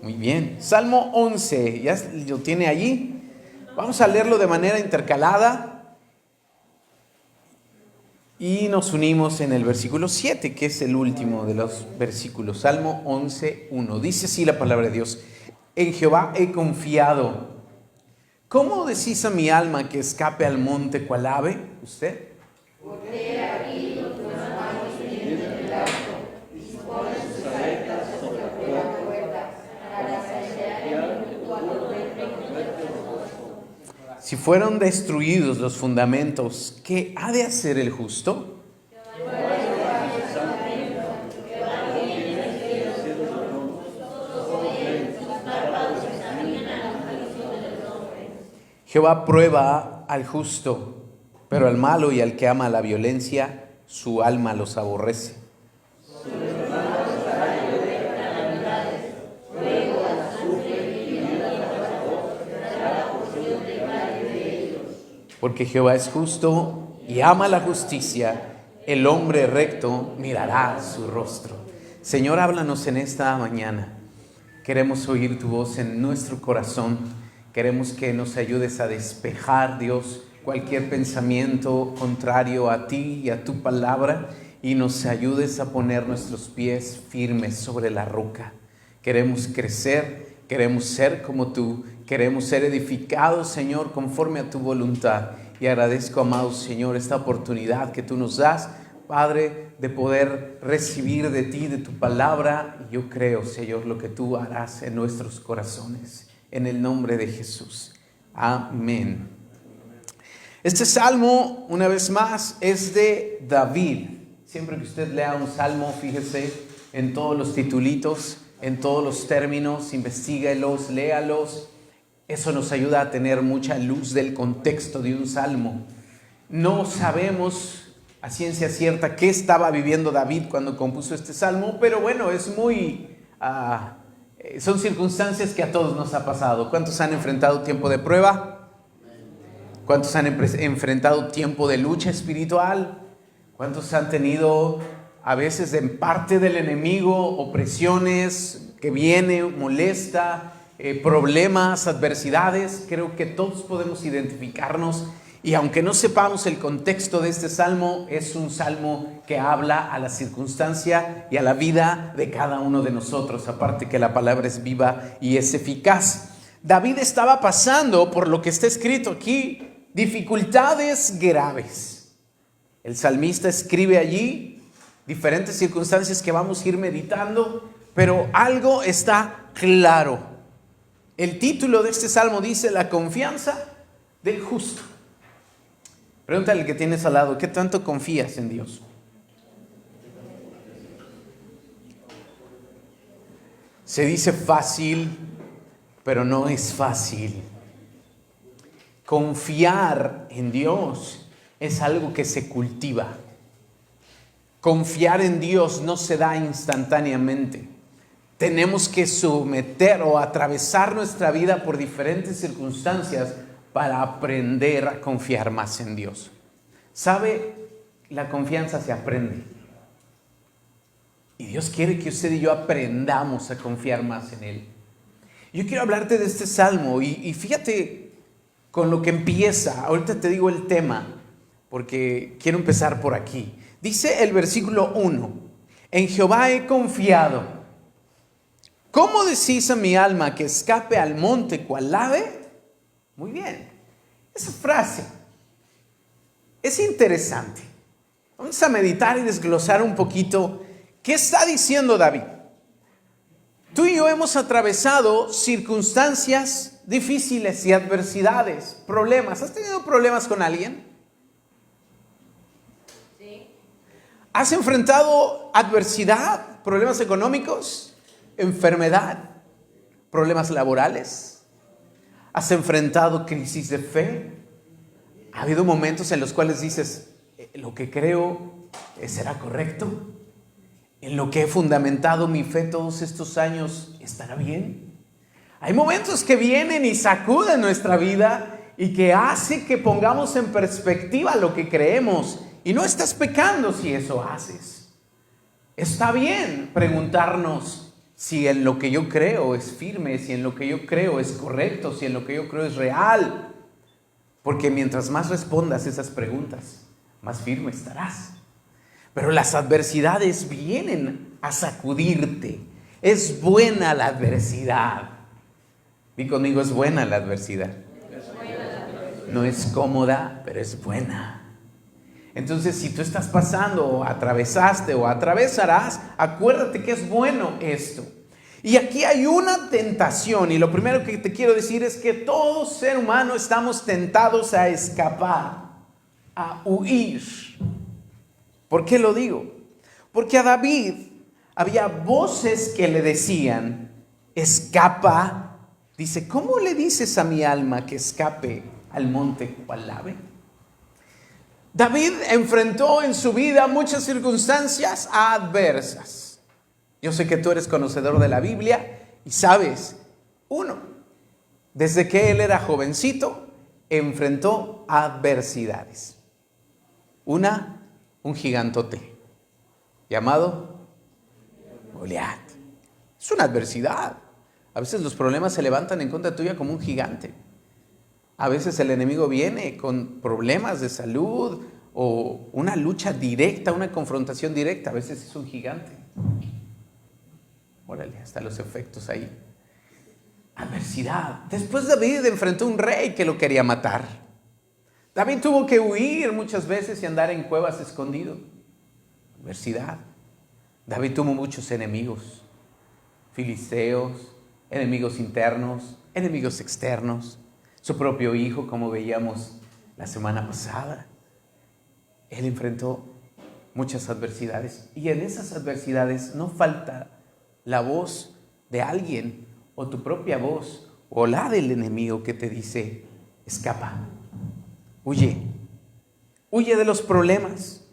Muy bien. Salmo 11, ¿ya lo tiene allí? Vamos a leerlo de manera intercalada y nos unimos en el versículo 7, que es el último de los versículos. Salmo 11, 1. Dice así la palabra de Dios: en Jehová he confiado. ¿Cómo decís a mi alma que escape al monte cual ave? ¿Usted? Porque aquí tus manos tienen el arco, dispones sus saetas sobre la puerta, para saciar el mutuo Si fueron destruidos los fundamentos, ¿qué ha de hacer el justo? Jehová prueba al justo, pero al malo y al que ama la violencia, su alma los aborrece. Porque Jehová es justo y ama la justicia, el hombre recto mirará su rostro. Señor, háblanos en esta mañana. Queremos oír tu voz en nuestro corazón. Queremos que nos ayudes a despejar, Dios, cualquier pensamiento contrario a ti y a tu palabra, y nos ayudes a poner nuestros pies firmes sobre la roca. Queremos crecer, queremos ser como tú, queremos ser edificados, Señor, conforme a tu voluntad. Y agradezco, amado Señor, esta oportunidad que tú nos das, Padre, de poder recibir de ti, de tu palabra. Y yo creo, Señor, lo que tú harás en nuestros corazones. En el nombre de Jesús. Amén. Este salmo, una vez más, es de David. Siempre que usted lea un salmo, fíjese en todos los titulitos, en todos los términos, investíguelos, léalos. Eso nos ayuda a tener mucha luz del contexto de un salmo. No sabemos a ciencia cierta qué estaba viviendo David cuando compuso este salmo, pero bueno, es muy... son circunstancias que a todos nos ha pasado. ¿Cuántos han enfrentado tiempo de prueba? ¿Cuántos han enfrentado tiempo de lucha espiritual? ¿Cuántos han tenido a veces en parte del enemigo opresiones que viene, molesta, problemas, adversidades? Creo que todos podemos identificarnos. Y aunque no sepamos el contexto de este salmo, es un salmo que habla a la circunstancia y a la vida de cada uno de nosotros, aparte que la palabra es viva y es eficaz. David estaba pasando por lo que está escrito aquí, dificultades graves. El salmista escribe allí diferentes circunstancias que vamos a ir meditando, pero algo está claro. El título de este salmo dice: la confianza del justo. Pregúntale al que tienes al lado: ¿qué tanto confías en Dios? Se dice fácil, pero no es fácil. Confiar en Dios es algo que se cultiva. Confiar en Dios no se da instantáneamente. Tenemos que someter o atravesar nuestra vida por diferentes circunstancias para aprender a confiar más en Dios. ¿Sabe? La confianza se aprende. Y Dios quiere que usted y yo aprendamos a confiar más en Él. Yo quiero hablarte de este salmo y fíjate con lo que empieza. Ahorita te digo el tema, porque quiero empezar por aquí. Dice el versículo 1: en Jehová he confiado. ¿Cómo decís a mi alma que escape al monte cual ave? Muy bien, esa frase es interesante. Vamos a meditar y desglosar un poquito qué está diciendo David. Tú y yo hemos atravesado circunstancias difíciles y adversidades, problemas. ¿Has tenido problemas con alguien? Sí. ¿Has enfrentado adversidad, problemas económicos, enfermedad, problemas laborales? ¿Has enfrentado crisis de fe? ¿Ha habido momentos en los cuales dices: lo que creo será correcto? ¿En lo que he fundamentado mi fe todos estos años estará bien? Hay momentos que vienen y sacuden nuestra vida y que hace que pongamos en perspectiva lo que creemos. Y no estás pecando si eso haces. Está bien preguntarnos: si en lo que yo creo es firme, si en lo que yo creo es correcto, si en lo que yo creo es real. Porque mientras más respondas esas preguntas, más firme estarás. Pero las adversidades vienen a sacudirte. Es buena la adversidad. Di conmigo, es buena la adversidad. No es cómoda, pero es buena. Entonces, si tú estás pasando o atravesaste o atravesarás, acuérdate que es bueno esto. Y aquí hay una tentación, y lo primero que te quiero decir es que todo ser humano estamos tentados a escapar, a huir. ¿Por qué lo digo? Porque a David había voces que le decían, escapa. Dice, ¿cómo le dices a mi alma que escape al monte cual ave? David enfrentó en su vida muchas circunstancias adversas. Yo sé que tú eres conocedor de la Biblia y sabes, desde que él era jovencito, enfrentó adversidades. Un gigantote llamado Goliat. Es una adversidad. A veces los problemas se levantan en contra tuya como un gigante. A veces el enemigo viene con problemas de salud o una lucha directa, una confrontación directa. A veces es un gigante. Órale, hasta los efectos ahí. Adversidad. Después David enfrentó a un rey que lo quería matar. David tuvo que huir muchas veces y andar en cuevas escondido. Adversidad. David tuvo muchos enemigos. Filisteos, enemigos internos, enemigos externos. Su propio hijo, como veíamos la semana pasada. Él enfrentó muchas adversidades. Y en esas adversidades no falta la voz de alguien o tu propia voz o la del enemigo que te dice, escapa, huye de los problemas.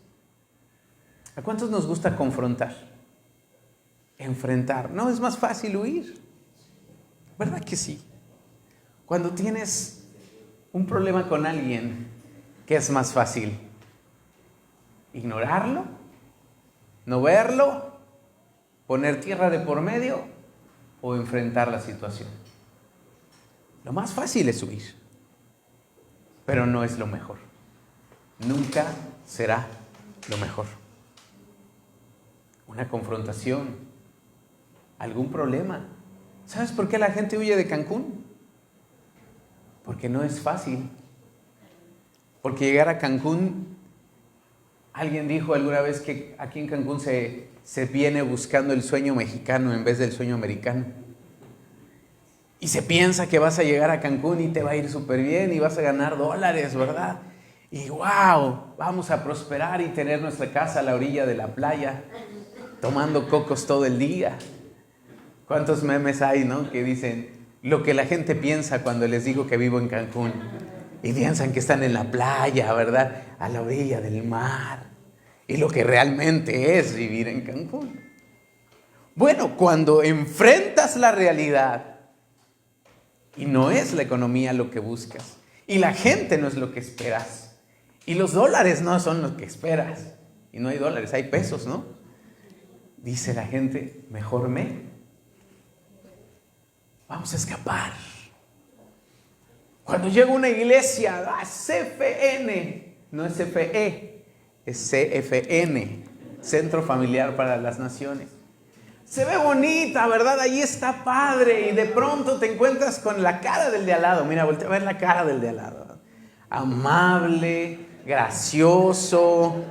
¿A cuántos nos gusta confrontar? Enfrentar. No, es más fácil huir. ¿Verdad que sí? Cuando tienes un problema con alguien, ¿qué es más fácil? ¿Ignorarlo? ¿No verlo? ¿Poner tierra de por medio? ¿O enfrentar la situación? Lo más fácil es huir, pero no es lo mejor. Nunca será lo mejor. Una confrontación, algún problema. ¿Sabes por qué la gente huye de Cancún? Porque no es fácil. Porque llegar a Cancún, alguien dijo alguna vez que aquí en Cancún se viene buscando el sueño mexicano en vez del sueño americano. Y se piensa que vas a llegar a Cancún y te va a ir súper bien y vas a ganar dólares, ¿verdad? Y wow, vamos a prosperar y tener nuestra casa a la orilla de la playa, tomando cocos todo el día. ¿Cuántos memes hay, no? Que dicen lo que la gente piensa cuando les digo que vivo en Cancún. Y piensan que están en la playa, ¿verdad? A la orilla del mar. Y lo que realmente es vivir en Cancún. Bueno, cuando enfrentas la realidad y no es la economía lo que buscas, y la gente no es lo que esperas, y los dólares no son lo que esperas, y no hay dólares, hay pesos, ¿no? Dice la gente, mejor vamos a escapar. Cuando llega una iglesia, CFN, no es CFE, es CFN, Centro Familiar para las Naciones. Se ve bonita, ¿verdad? Ahí está padre. Y de pronto te encuentras con la cara del de al lado. Mira, voltea a ver la cara del de al lado. Amable, gracioso,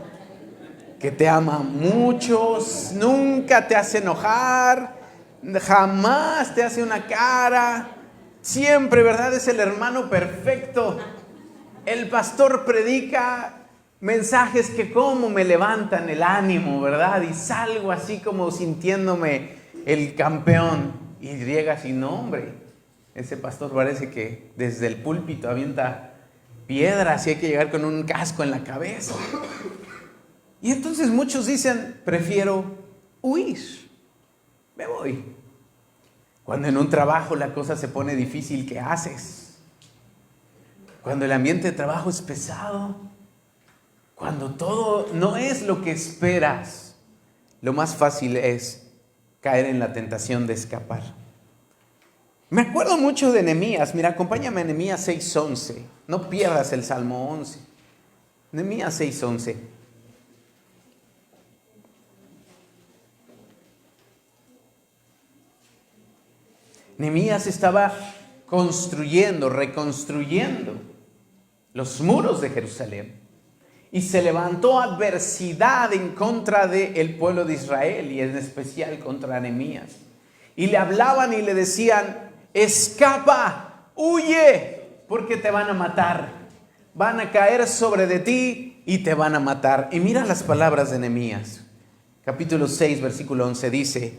que te ama mucho, nunca te hace enojar, jamás te hace una cara. Siempre, ¿verdad? Es el hermano perfecto. El pastor predica mensajes que como me levantan el ánimo, ¿verdad? Y salgo así como sintiéndome el campeón. Y llegas y no, hombre, ese pastor parece que desde el púlpito avienta piedras y hay que llegar con un casco en la cabeza. Y entonces muchos dicen, prefiero huir, me voy. Cuando en un trabajo la cosa se pone difícil, ¿qué haces? Cuando el ambiente de trabajo es pesado, cuando todo no es lo que esperas, lo más fácil es caer en la tentación de escapar. Me acuerdo mucho de Nehemías. Mira, acompáñame a Nehemías 6:11. No pierdas el Salmo 11. Nehemías 6:11. Nehemías estaba construyendo, reconstruyendo los muros de Jerusalén. Y se levantó adversidad en contra del pueblo de Israel y en especial contra Nehemías. Y le hablaban y le decían: escapa, huye, porque te van a matar. Van a caer sobre de ti y te van a matar. Y mira las palabras de Nehemías. Capítulo 6, versículo 11 dice: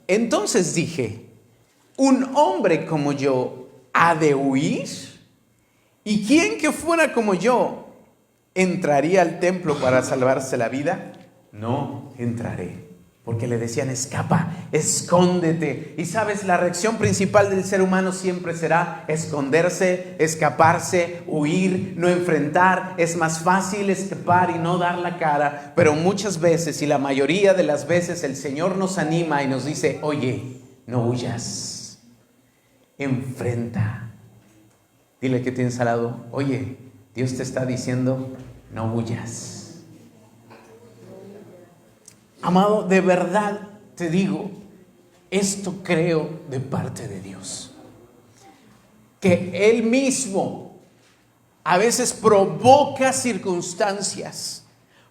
entonces dije, ¿un hombre como yo ha de huir? ¿Y quién que fuera como yo entraría al templo para salvarse la vida? No entraré. Porque le decían: escapa, escóndete. Y sabes, la reacción principal del ser humano siempre será esconderse, escaparse, huir, no enfrentar. Es más fácil escapar y no dar la cara. Pero muchas veces, y la mayoría de las veces, el Señor nos anima y nos dice: oye, no huyas, enfrenta. Dile que tienes al lado: oye, Dios te está diciendo, no huyas. Amado, de verdad te digo, esto creo de parte de Dios. Que Él mismo a veces provoca circunstancias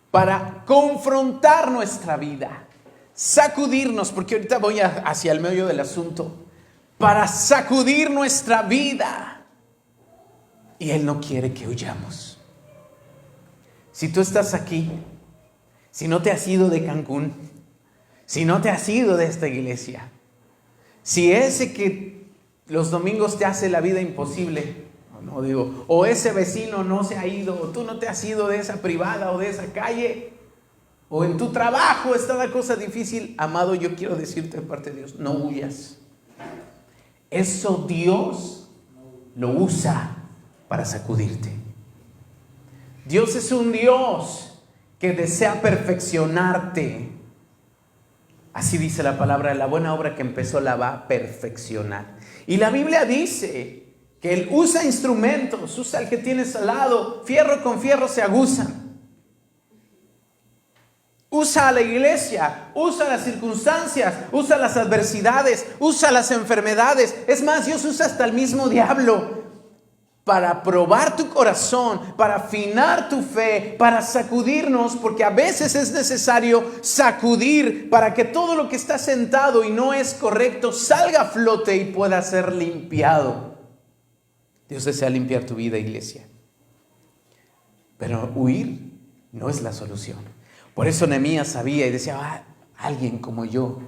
para confrontar nuestra vida, sacudirnos, porque ahorita voy hacia el meollo del asunto, para sacudir nuestra vida. Y Él no quiere que huyamos. Si tú estás aquí, si no te has ido de Cancún, si no te has ido de esta iglesia, si ese que los domingos te hace la vida imposible, o ese vecino no se ha ido, o tú no te has ido de esa privada o de esa calle, o en tu trabajo está la cosa difícil, amado, yo quiero decirte de parte de Dios: no huyas. Eso Dios lo usa para sacudirte. Dios es un Dios que desea perfeccionarte. Así dice la palabra: la buena obra que empezó la va a perfeccionar. Y la Biblia dice que Él usa instrumentos, usa el que tienes al lado. Fierro con fierro se aguzan. Usa a la iglesia, usa las circunstancias, usa las adversidades, usa las enfermedades. Es más, Dios usa hasta el mismo diablo para probar tu corazón, para afinar tu fe, para sacudirnos, porque a veces es necesario sacudir para que todo lo que está sentado y no es correcto salga a flote y pueda ser limpiado. Dios desea limpiar tu vida, iglesia. Pero huir no es la solución. Por eso Nehemías sabía y decía: alguien como yo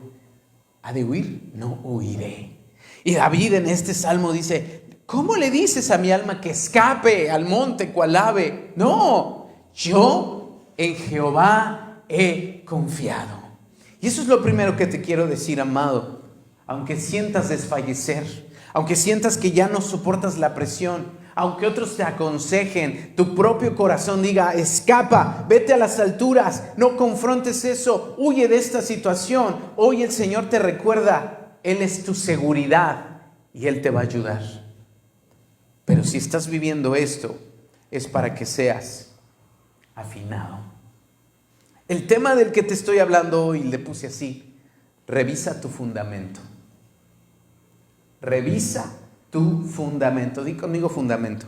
ha de huir, no huiré. Y David en este salmo dice: ¿cómo le dices a mi alma que escape al monte cual ave? No, yo en Jehová he confiado. Y eso es lo primero que te quiero decir, amado. Aunque sientas desfallecer, aunque sientas que ya no soportas la presión, aunque otros te aconsejen, tu propio corazón diga: escapa, vete a las alturas, no confrontes eso, huye de esta situación. Hoy el Señor te recuerda: Él es tu seguridad y Él te va a ayudar. Pero si estás viviendo esto, es para que seas afinado. El tema del que te estoy hablando hoy le puse así: revisa tu fundamento. Revisa tu fundamento. Di conmigo: fundamento.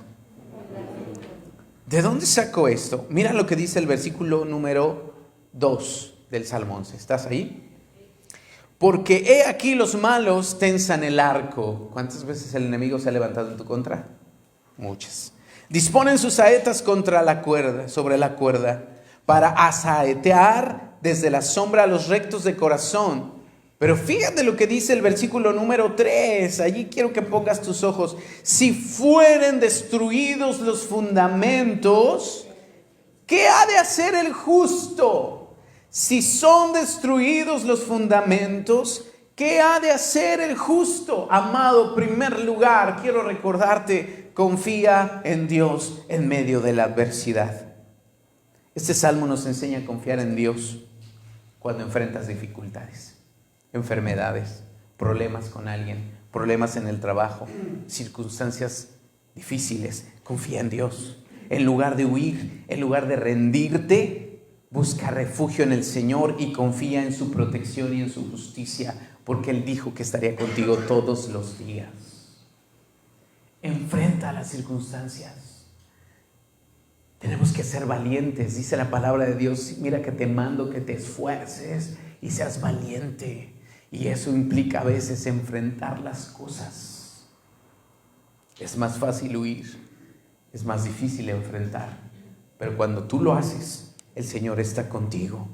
¿De dónde saco esto? Mira lo que dice el versículo número 2 del Salmo 11. ¿Estás ahí? Porque he aquí los malos tensan el arco. ¿Cuántas veces el enemigo se ha levantado en tu contra? Muchas. Disponen sus saetas contra la cuerda, sobre la cuerda, para asaetear desde la sombra a los rectos de corazón. Pero fíjate lo que dice el versículo número 3. Allí quiero que pongas tus ojos. Si fueren destruidos los fundamentos, ¿qué ha de hacer el justo? Si son destruidos los fundamentos, ¿qué ha de hacer el justo? Amado, primer lugar, quiero recordarte: confía en Dios en medio de la adversidad. Este salmo nos enseña a confiar en Dios cuando enfrentas dificultades. enfermedades, problemas con alguien, problemas en el trabajo, circunstancias difíciles. Confía en Dios. En lugar de huir, en lugar de rendirte, busca refugio en el Señor y confía en su protección y en su justicia, porque Él dijo que estaría contigo todos los días. Enfrenta las circunstancias. Tenemos que ser valientes, dice la palabra de Dios. Mira que te mando que te esfuerces y seas valiente. Y eso implica a veces enfrentar las cosas. Es más fácil huir, es más difícil enfrentar. Pero cuando tú lo haces, el Señor está contigo.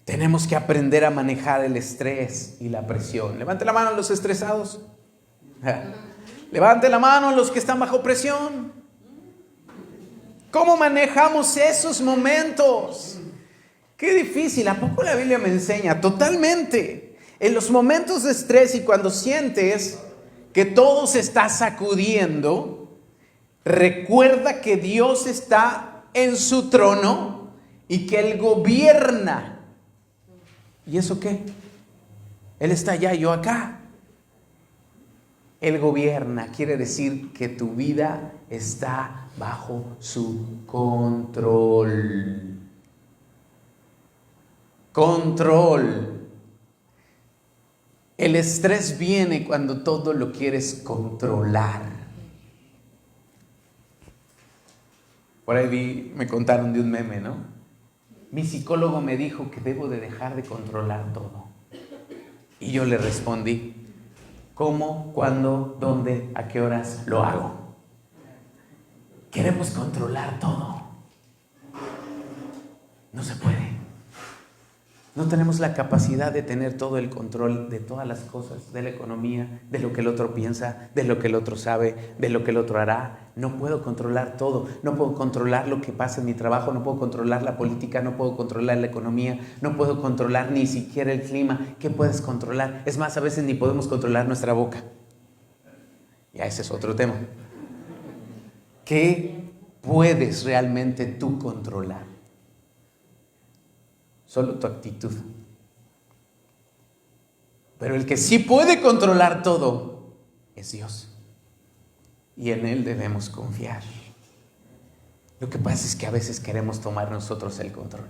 Tenemos que aprender a manejar el estrés y la presión. Levante la mano los estresados. Levante la mano los que están bajo presión. ¿Cómo manejamos esos momentos? Qué difícil. ¿A poco la Biblia me enseña? Totalmente. En los momentos de estrés y cuando sientes que todo se está sacudiendo, recuerda que Dios está en su trono y que Él gobierna. ¿Y eso qué? Él está allá, yo acá. Él gobierna, quiere decir que tu vida está bajo su control. Control. El estrés viene cuando todo lo quieres controlar. Por ahí me contaron de un meme, ¿no? Mi psicólogo me dijo que debo de dejar de controlar todo. Y yo le respondí, ¿cómo, cuándo, dónde, a qué horas lo hago? Queremos controlar todo. No se puede. No tenemos la capacidad de tener todo el control de todas las cosas, de la economía, de lo que el otro piensa, de lo que el otro sabe, de lo que el otro hará. No puedo controlar todo. No puedo controlar lo que pasa en mi trabajo, no puedo controlar la política, no puedo controlar la economía, no puedo controlar ni siquiera el clima. ¿Qué puedes controlar? Es más, a veces ni podemos controlar nuestra boca. Ya ese es otro tema. ¿Qué puedes realmente tú controlar? Solo tu actitud. Pero el que sí puede controlar todo es Dios. Y en Él debemos confiar. Lo que pasa es que a veces queremos tomar nosotros el control.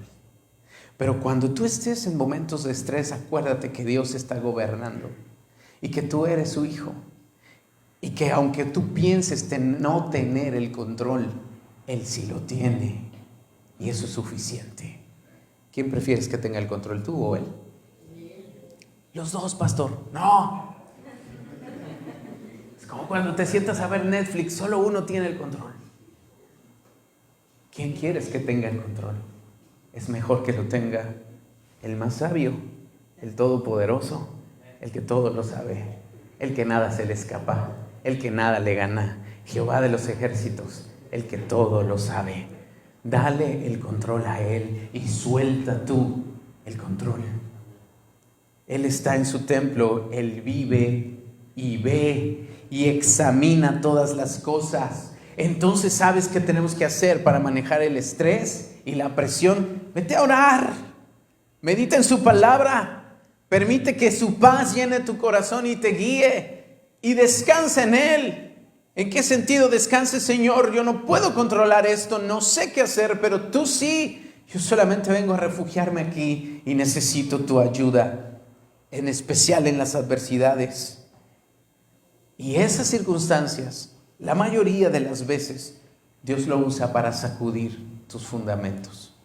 Pero cuando tú estés en momentos de estrés, acuérdate que Dios está gobernando y que tú eres su hijo. Y que aunque tú pienses no tener el control, Él sí lo tiene. Y eso es suficiente. ¿Quién prefieres que tenga el control, tú o Él? Los dos, pastor. No. Es como cuando te sientas a ver Netflix, solo uno tiene el control. ¿Quién quieres que tenga el control? Es mejor que lo tenga el más sabio, el todopoderoso, el que todo lo sabe, el que nada se le escapa, el que nada le gana, Jehová de los ejércitos, el que todo lo sabe. Dale el control a Él y suelta tú el control. Él está en su templo, Él vive y ve y examina todas las cosas. Entonces, ¿sabes qué tenemos que hacer para manejar el estrés y la presión? Vete a orar, medita en su palabra, permite que su paz llene tu corazón y te guíe y descansa en Él. ¿En qué sentido descanse, Señor? Yo no puedo controlar esto, no sé qué hacer, pero tú sí. Yo solamente vengo a refugiarme aquí y necesito tu ayuda, en especial en las adversidades. Y esas circunstancias, la mayoría de las veces, Dios lo usa para sacudir tus fundamentos.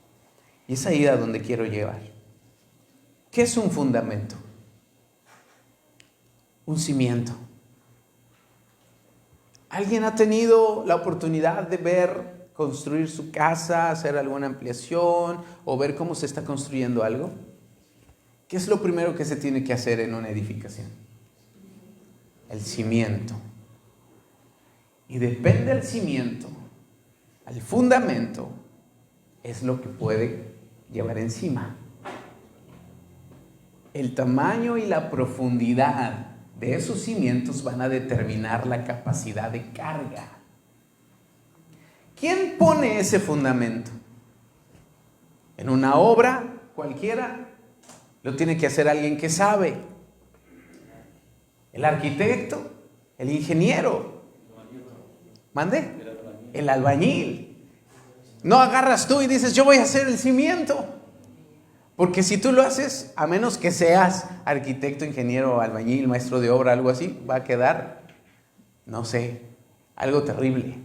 Y es ahí a donde quiero llevar. ¿Qué es un fundamento? Un cimiento. ¿Alguien ha tenido la oportunidad de ver construir su casa, hacer alguna ampliación o ver cómo se está construyendo algo? ¿Qué es lo primero que se tiene que hacer en una edificación? El cimiento. Y depende del cimiento, al fundamento, es lo que puede llevar encima. El tamaño y la profundidad de esos cimientos van a determinar la capacidad de carga. ¿Quién pone ese fundamento? ¿En una obra cualquiera? lo tiene que hacer alguien que sabe. El arquitecto, el ingeniero. ¿Mande? El albañil. No agarras tú y dices, yo voy a hacer el cimiento. Porque si tú lo haces, a menos que seas arquitecto, ingeniero, albañil, maestro de obra, algo así, va a quedar, no sé, algo terrible.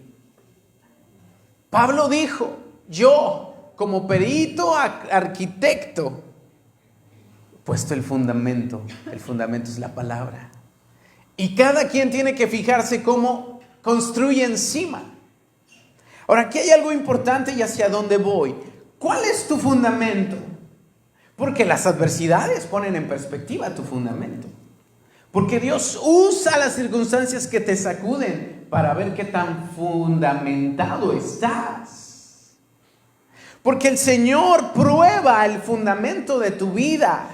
Pablo dijo, yo como perito arquitecto, he puesto el fundamento es la palabra. Y cada quien tiene que fijarse cómo construye encima. Ahora, aquí hay algo importante y hacia dónde voy. ¿Cuál es tu fundamento? Porque las adversidades ponen en perspectiva tu fundamento. Porque Dios usa las circunstancias que te sacuden para ver qué tan fundamentado estás. Porque el Señor prueba el fundamento de tu vida.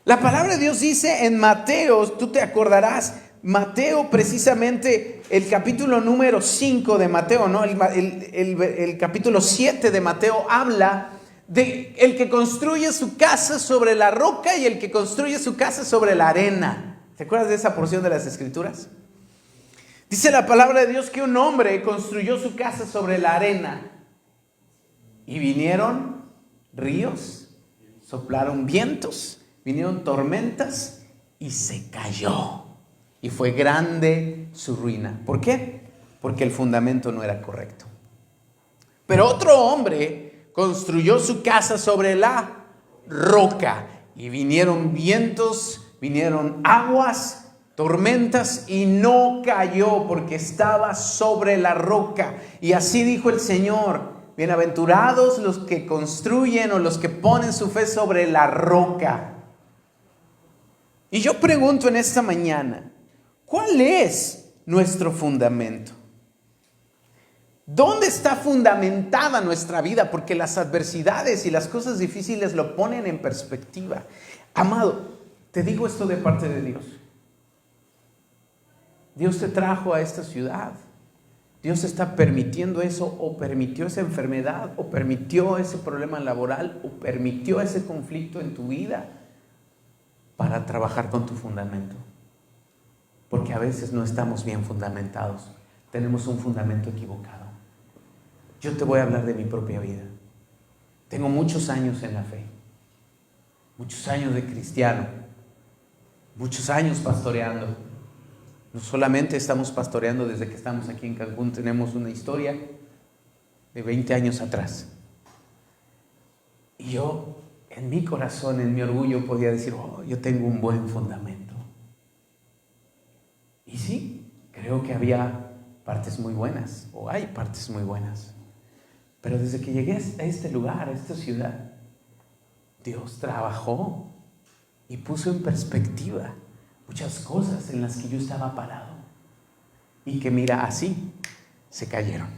La palabra de Dios dice en Mateo, tú te acordarás, Mateo precisamente, el capítulo número 5 de Mateo, ¿no? El capítulo 7 de Mateo habla de el que construye su casa sobre la roca y el que construye su casa sobre la arena. ¿Te acuerdas de esa porción de las Escrituras? Dice la palabra de Dios que un hombre construyó su casa sobre la arena y vinieron ríos, soplaron vientos, vinieron tormentas y se cayó. Y fue grande su ruina. ¿Por qué? Porque el fundamento no era correcto. Pero otro hombre construyó su casa sobre la roca y vinieron vientos, vinieron aguas, tormentas y no cayó porque estaba sobre la roca. Y así dijo el Señor, bienaventurados los que construyen o los que ponen su fe sobre la roca. Y yo pregunto en esta mañana, ¿cuál es nuestro fundamento? ¿Dónde está fundamentada nuestra vida? Porque las adversidades y las cosas difíciles lo ponen en perspectiva. Amado, te digo esto de parte de Dios. Dios te trajo a esta ciudad. Dios está permitiendo eso, o permitió esa enfermedad, o permitió ese problema laboral, o permitió ese conflicto en tu vida para trabajar con tu fundamento. Porque a veces no estamos bien fundamentados. Tenemos un fundamento equivocado. Yo te voy a hablar de mi propia vida. Tengo muchos años en la fe. Muchos años de cristiano. Muchos años pastoreando. No solamente estamos pastoreando desde que estamos aquí en Cancún. Tenemos una historia de 20 años atrás. Y yo, en mi corazón, en mi orgullo, podía decir, yo tengo un buen fundamento. Y sí, creo que había partes muy buenas, o hay partes muy buenas. Pero desde que llegué a este lugar, a esta ciudad, Dios trabajó y puso en perspectiva muchas cosas en las que yo estaba parado. Y que mira, así se cayeron.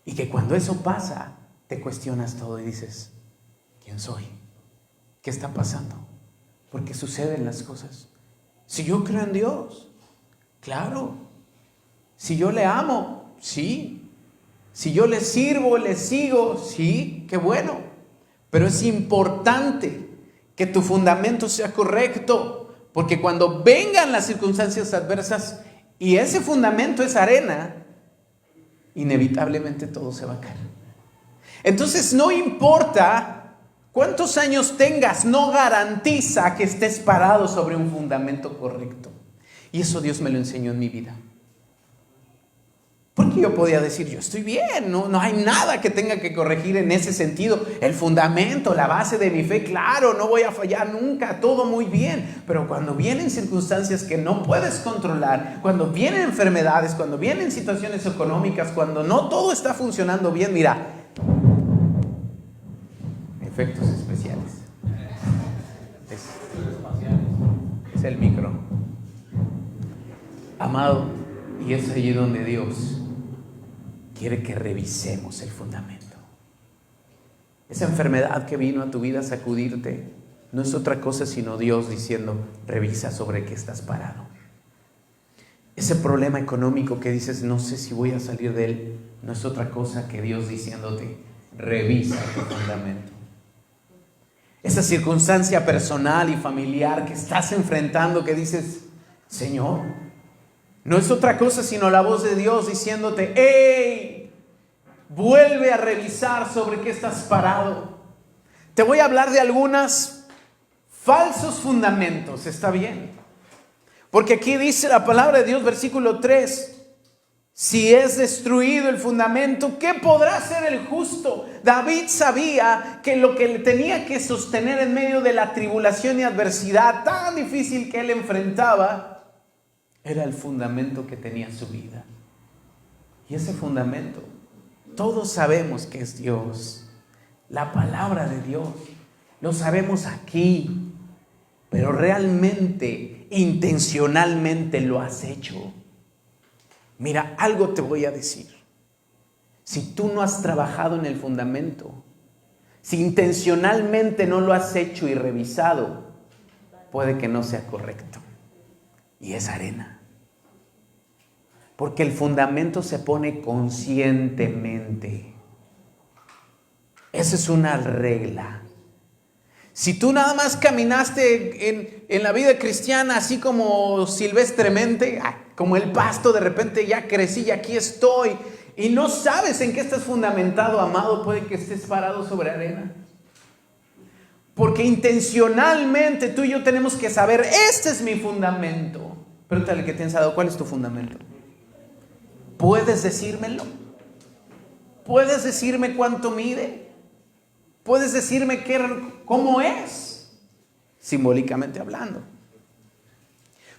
Y que cuando eso pasa, te cuestionas todo y dices, ¿quién soy? ¿Qué está pasando? ¿Por qué suceden las cosas? Si yo creo en Dios, claro. Si yo le amo, sí. Si yo le sirvo, le sigo, sí, qué bueno. Pero es importante que tu fundamento sea correcto, porque cuando vengan las circunstancias adversas y ese fundamento es arena, inevitablemente todo se va a caer. Entonces no importa cuántos años tengas, no garantiza que estés parado sobre un fundamento correcto. Y eso Dios me lo enseñó en mi vida. Porque yo podía decir, yo estoy bien, no hay nada que tenga que corregir en ese sentido. El fundamento, la base de mi fe, claro, no voy a fallar nunca, todo muy bien. Pero cuando vienen circunstancias que no puedes controlar, cuando vienen enfermedades, cuando vienen situaciones económicas, cuando no todo está funcionando bien, mira, efectos especiales. Es el micro. Amado, y es allí donde Dios quiere que revisemos el fundamento. Esa enfermedad que vino a tu vida a sacudirte no es otra cosa sino Dios diciendo, revisa sobre qué estás parado. Ese problema económico que dices, no sé si voy a salir de él, no es otra cosa que Dios diciéndote, revisa tu fundamento. Esa circunstancia personal y familiar que estás enfrentando, que dices, Señor, no es otra cosa sino la voz de Dios diciéndote, ¡hey! Vuelve a revisar sobre qué estás parado. Te voy a hablar de algunos falsos fundamentos, ¿está bien? Porque aquí dice la palabra de Dios, versículo 3, si es destruido el fundamento, ¿qué podrá hacer el justo? David sabía que lo que le tenía que sostener en medio de la tribulación y adversidad tan difícil que él enfrentaba, era el fundamento que tenía su vida. Y ese fundamento, todos sabemos que es Dios, la palabra de Dios, lo sabemos aquí, pero realmente, intencionalmente lo has hecho. Mira, algo te voy a decir. Si tú no has trabajado en el fundamento, si intencionalmente no lo has hecho y revisado, puede que no sea correcto. Y es arena. Porque el fundamento se pone conscientemente. Esa es una regla. Si tú nada más caminaste en la vida cristiana así como silvestremente, como el pasto, de repente ya crecí y aquí estoy, y no sabes en qué estás fundamentado, amado, puede que estés parado sobre arena. Porque intencionalmente tú y yo tenemos que saber, este es mi fundamento. Pregúntale que tienes al lado, ¿cuál es tu fundamento? ¿Puedes decírmelo? ¿Puedes decirme cuánto mide? ¿Puedes decirme cómo es? Simbólicamente hablando.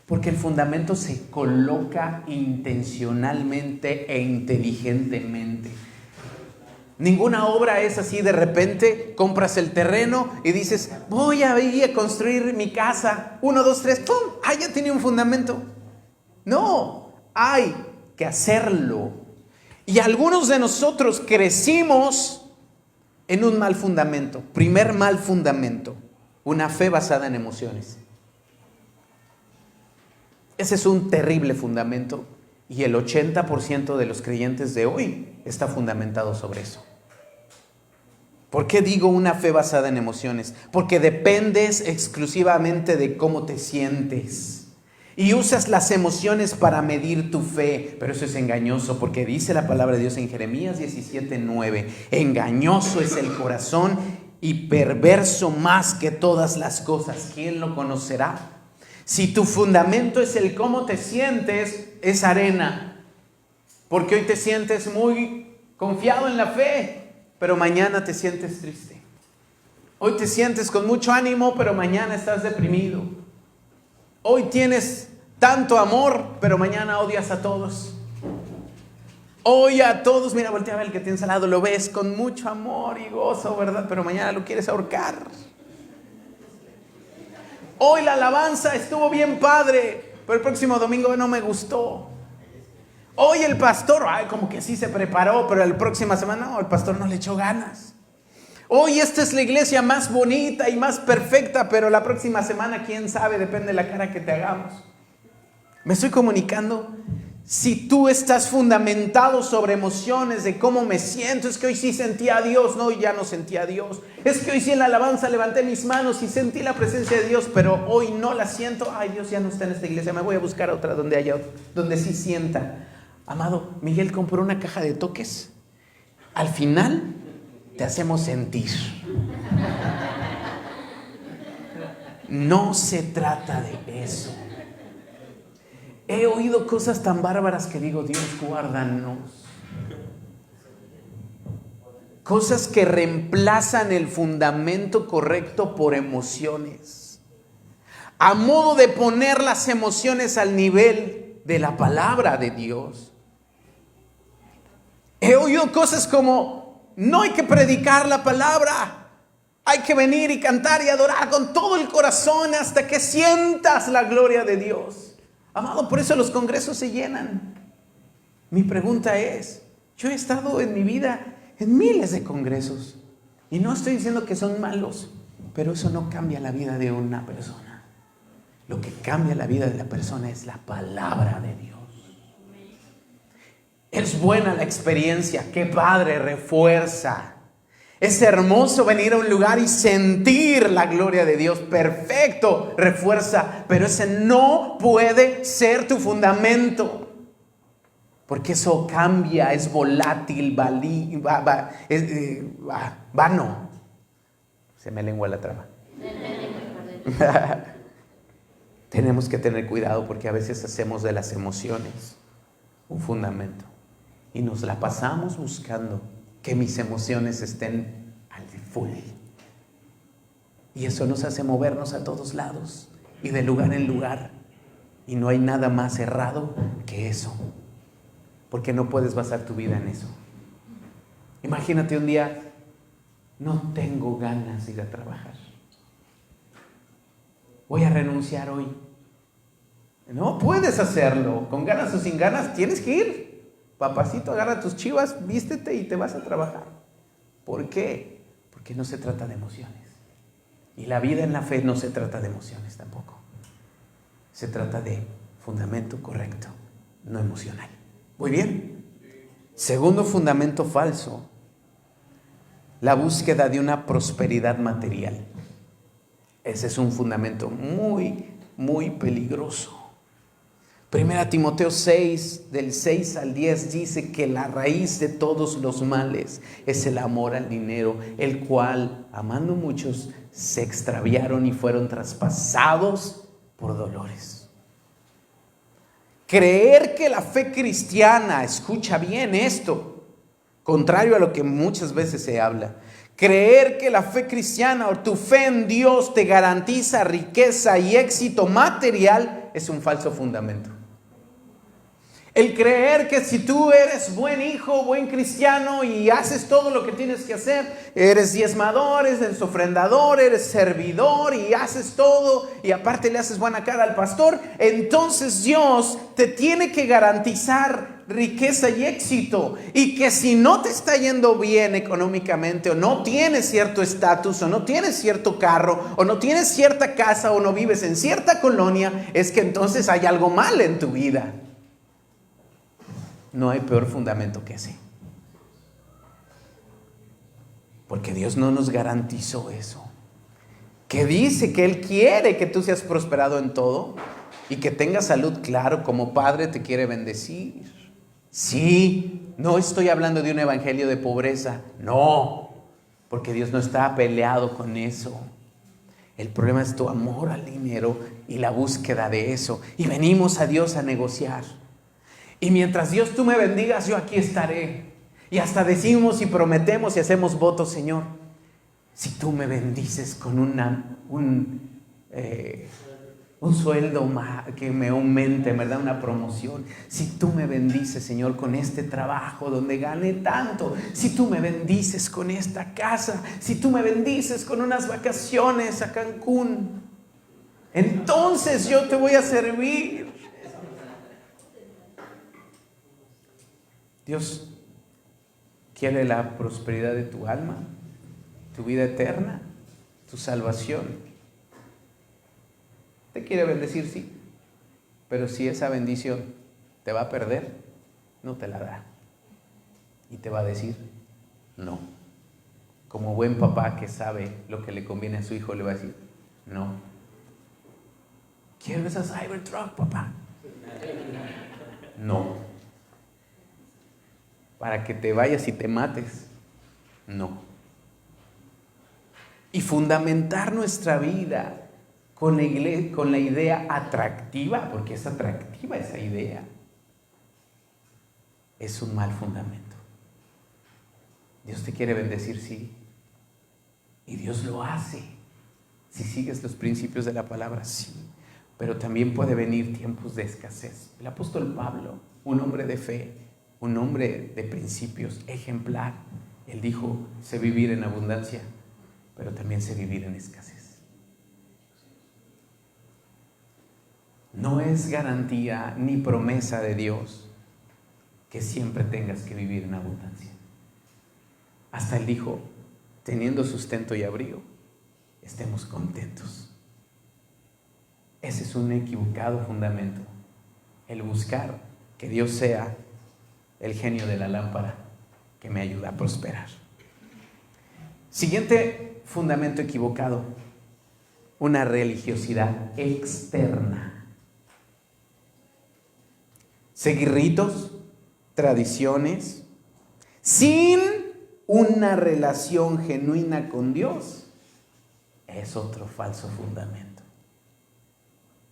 Porque el fundamento se coloca intencionalmente e inteligentemente. Ninguna obra es así de repente, compras el terreno y dices, voy a ir a construir mi casa. 1, 2, 3, ¡pum! ¡Ah, ya tiene un fundamento! No, hay que hacerlo. Y algunos de nosotros crecimos en un mal fundamento. Primer mal fundamento, una fe basada en emociones. Ese es un terrible fundamento y el 80% de los creyentes de hoy está fundamentado sobre eso. ¿Por qué digo una fe basada en emociones? Porque dependes exclusivamente de cómo te sientes y usas las emociones para medir tu fe, pero eso es engañoso porque dice la palabra de Dios en Jeremías 17:9, engañoso es el corazón y perverso más que todas las cosas, ¿quién lo conocerá? Si tu fundamento es el cómo te sientes, es arena. Porque hoy te sientes muy confiado en la fe, pero mañana te sientes triste. Hoy te sientes con mucho ánimo, pero mañana estás deprimido. Hoy tienes tanto amor, pero mañana odias a todos. Hoy a todos, mira, voltea a ver el que tienes al lado, lo ves con mucho amor y gozo, ¿verdad? Pero mañana lo quieres ahorcar. Hoy la alabanza estuvo bien padre, pero el próximo domingo no me gustó. Hoy el pastor, como que sí se preparó, pero la próxima semana no, el pastor no le echó ganas. Hoy esta es la iglesia más bonita y más perfecta, pero la próxima semana, quién sabe, depende de la cara que te hagamos. ¿Me estoy comunicando? Si tú estás fundamentado sobre emociones de cómo me siento, es que hoy sí sentí a Dios, no, hoy ya no sentí a Dios. Es que hoy sí en la alabanza levanté mis manos y sentí la presencia de Dios, pero hoy no la siento. Ay, Dios ya no está en esta iglesia, me voy a buscar otra donde sí sienta. Amado, Miguel compró una caja de toques. Al final te hacemos sentir. No se trata de eso. He oído cosas tan bárbaras que digo, Dios, guárdanos. Cosas que reemplazan el fundamento correcto por emociones. A modo de poner las emociones al nivel de la palabra de Dios. He oído cosas como, no hay que predicar la palabra. Hay que venir y cantar y adorar con todo el corazón hasta que sientas la gloria de Dios. Amado, por eso los congresos se llenan. Mi pregunta es, yo he estado en mi vida en miles de congresos y no estoy diciendo que son malos, pero eso no cambia la vida de una persona. Lo que cambia la vida de la persona es la palabra de Dios. Es buena la experiencia, qué padre, refuerza. Es hermoso venir a un lugar y sentir la gloria de Dios. Perfecto, refuerza. Pero ese no puede ser tu fundamento. Porque eso cambia, es volátil, vano. Se me lengua la traba. Tenemos que tener cuidado porque a veces hacemos de las emociones un fundamento. Y nos la pasamos buscando que mis emociones estén al full. Y eso nos hace movernos a todos lados y de lugar en lugar. Y no hay nada más errado que eso. Porque no puedes basar tu vida en eso. Imagínate un día, no tengo ganas de ir a trabajar. Voy a renunciar hoy. No puedes hacerlo. Con ganas o sin ganas tienes que ir. Papacito, agarra tus chivas, vístete y te vas a trabajar. ¿Por qué? Porque no se trata de emociones. Y la vida en la fe no se trata de emociones tampoco. Se trata de fundamento correcto, no emocional. Muy bien. Segundo fundamento falso, la búsqueda de una prosperidad material. Ese es un fundamento muy, muy peligroso. Primera Timoteo 6, del 6 al 10 dice que la raíz de todos los males es el amor al dinero, el cual, amando muchos, se extraviaron y fueron traspasados por dolores. Creer que la fe cristiana, escucha bien esto, contrario a lo que muchas veces se habla, creer que la fe cristiana o tu fe en Dios te garantiza riqueza y éxito material es un falso fundamento. El creer que si tú eres buen hijo, buen cristiano y haces todo lo que tienes que hacer, eres diezmador, eres ofrendador, eres servidor y haces todo y aparte le haces buena cara al pastor, entonces Dios te tiene que garantizar riqueza y éxito, y que si no te está yendo bien económicamente o no tienes cierto estatus o no tienes cierto carro o no tienes cierta casa o no vives en cierta colonia, es que entonces hay algo mal en tu vida. No hay peor fundamento que ese. Porque Dios no nos garantizó eso. Que dice que Él quiere que tú seas prosperado en todo y que tengas salud, claro, como Padre te quiere bendecir. Sí, no estoy hablando de un evangelio de pobreza, no, porque Dios no está peleado con eso. El problema es tu amor al dinero y la búsqueda de eso. Y venimos a Dios a negociar. Y mientras Dios tú me bendigas, yo aquí estaré. Y hasta decimos y prometemos y hacemos votos, Señor, si tú me bendices con un sueldo que me aumente, ¿verdad? Una promoción. Si tú me bendices, Señor, con este trabajo donde gane tanto. Si tú me bendices con esta casa. Si tú me bendices con unas vacaciones a Cancún. Entonces yo te voy a servir. Dios quiere la prosperidad de tu alma, tu vida eterna, tu salvación. Te quiere bendecir, sí, pero si esa bendición te va a perder, no te la da. Y te va a decir no. Como buen papá que sabe lo que le conviene a su hijo, le va a decir no. ¿Quiero esa Cybertruck, papá? No. Para que te vayas y te mates, no. Y fundamentar nuestra vida con la idea atractiva, porque es atractiva esa idea, es un mal fundamento. Dios te quiere bendecir, sí, y Dios lo hace si sigues los principios de la palabra, sí, pero también puede venir tiempos de escasez. El apóstol Pablo, un hombre de fe, un hombre de principios, ejemplar, él dijo, sé vivir en abundancia, pero también sé vivir en escasez. No es garantía ni promesa de Dios que siempre tengas que vivir en abundancia. Hasta él dijo, teniendo sustento y abrigo, estemos contentos. Ese es un equivocado fundamento, el buscar que Dios sea el genio de la lámpara que me ayuda a prosperar. Siguiente fundamento equivocado: una religiosidad externa. Seguir ritos, tradiciones, sin una relación genuina con Dios, es otro falso fundamento.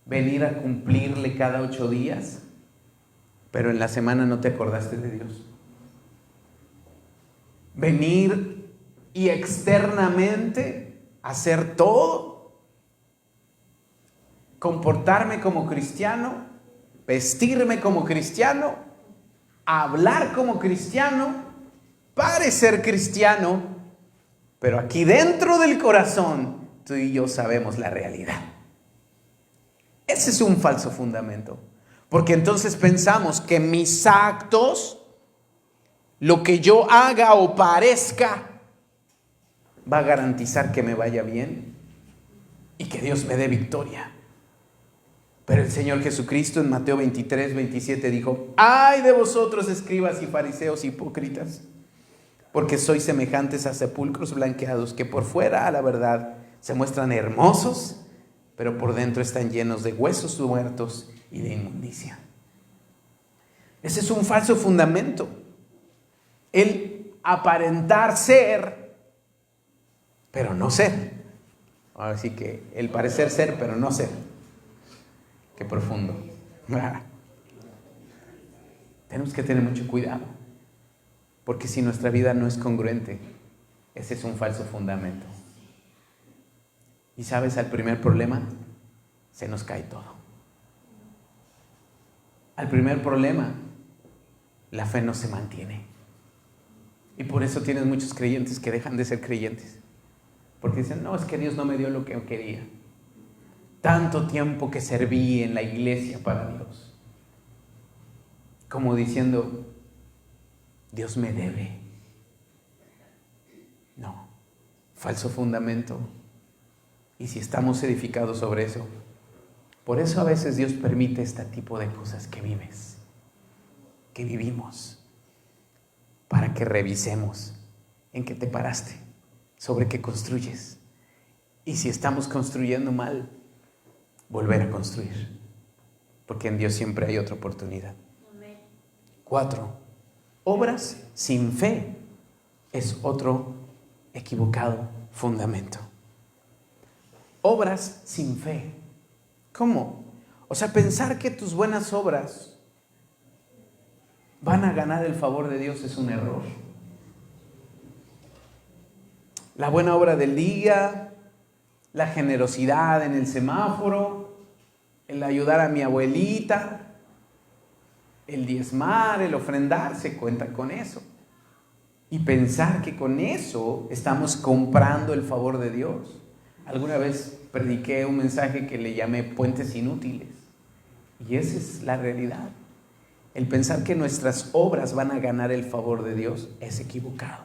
Venir a cumplirle cada 8 días, pero en la semana no te acordaste de Dios. Venir y externamente hacer todo, comportarme como cristiano, vestirme como cristiano, hablar como cristiano, parecer cristiano, pero aquí dentro del corazón tú y yo sabemos la realidad. Ese es un falso fundamento, porque entonces pensamos que mis actos, lo que yo haga o parezca, va a garantizar que me vaya bien y que Dios me dé victoria. Pero el Señor Jesucristo en Mateo 23, 27 dijo: ¡ay de vosotros, escribas y fariseos hipócritas! Porque sois semejantes a sepulcros blanqueados, que por fuera, a la verdad, se muestran hermosos, pero por dentro están llenos de huesos muertos y de inmundicia. Ese es un falso fundamento. El aparentar ser, pero no ser. Así que el parecer ser, pero no ser. Qué profundo. Tenemos que tener mucho cuidado, porque si nuestra vida no es congruente, ese es un falso fundamento. Y sabes, al primer problema se nos cae todo. Al primer problema la fe no se mantiene. Y por eso tienes muchos creyentes que dejan de ser creyentes, porque dicen: no, es que Dios no me dio lo que yo quería. Tanto tiempo que serví en la iglesia para Dios, como diciendo: Dios me debe. No, falso fundamento. Y si estamos edificados sobre eso, por eso a veces Dios permite este tipo de cosas que vives, que vivimos, para que revisemos en qué te paraste, sobre qué construyes. Y si estamos construyendo mal, volver a construir, porque en Dios siempre hay otra oportunidad. 4, obras sin fe es otro equivocado fundamento. Obras sin fe. ¿Cómo? O sea, pensar que tus buenas obras van a ganar el favor de Dios es un error. La buena obra del día, la generosidad en el semáforo, el ayudar a mi abuelita, el diezmar, el ofrendar, se cuenta con eso. Y pensar que con eso estamos comprando el favor de Dios. Alguna vez prediqué un mensaje que le llamé puentes inútiles. Y esa es la realidad. El pensar que nuestras obras van a ganar el favor de Dios es equivocado.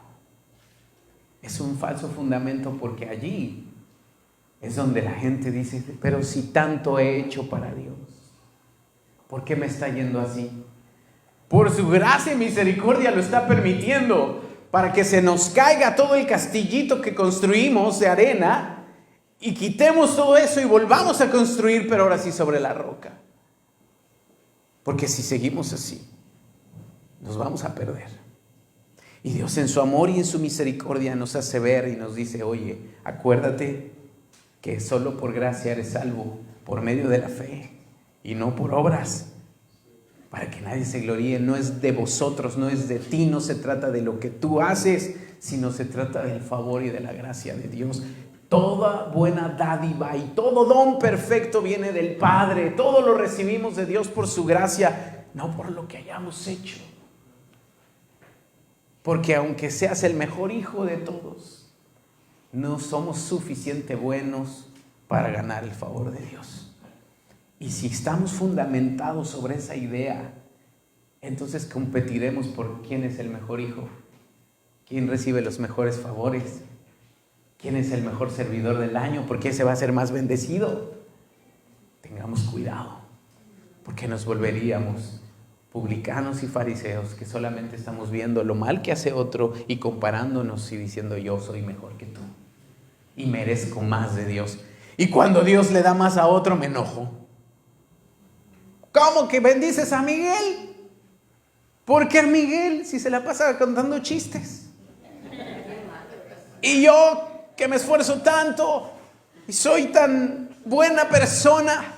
Es un falso fundamento, porque allí es donde la gente dice: pero si tanto he hecho para Dios, ¿por qué me está yendo así? Por su gracia y misericordia lo está permitiendo, para que se nos caiga todo el castillito que construimos de arena y quitemos todo eso y volvamos a construir, pero ahora sí sobre la roca. Porque si seguimos así, nos vamos a perder. Y Dios en su amor y en su misericordia nos hace ver y nos dice: oye, acuérdate que solo por gracia eres salvo, por medio de la fe y no por obras, para que nadie se gloríe. No es de vosotros, no es de ti, no se trata de lo que tú haces, sino se trata del favor y de la gracia de Dios. Toda buena dádiva y todo don perfecto viene del Padre. Todo lo recibimos de Dios por su gracia, no por lo que hayamos hecho. Porque aunque seas el mejor hijo de todos, no somos suficientemente buenos para ganar el favor de Dios. Y si estamos fundamentados sobre esa idea, entonces competiremos por quién es el mejor hijo, quién recibe los mejores favores, quién es el mejor servidor del año, porque ese va a ser más bendecido. Tengamos cuidado, porque nos volveríamos publicanos y fariseos, que solamente estamos viendo lo mal que hace otro y comparándonos y diciendo yo soy mejor que tú y merezco más de Dios. Y cuando Dios le da más a otro me enojo. ¿Cómo que bendices a Miguel? ¿Por qué a Miguel si se la pasa contando chistes? Y yo que me esfuerzo tanto y soy tan buena persona,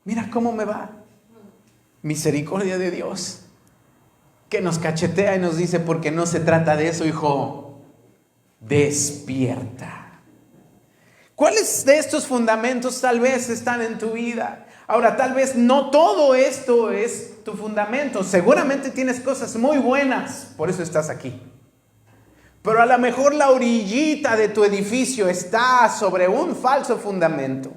mira cómo me va. Misericordia de Dios, que nos cachetea y nos dice, porque no se trata de eso, hijo, despierta. ¿Cuáles de estos fundamentos tal vez están en tu vida? Ahora, tal vez no todo esto es tu fundamento. Seguramente tienes cosas muy buenas, por eso estás aquí. Pero a lo mejor la orillita de tu edificio está sobre un falso fundamento.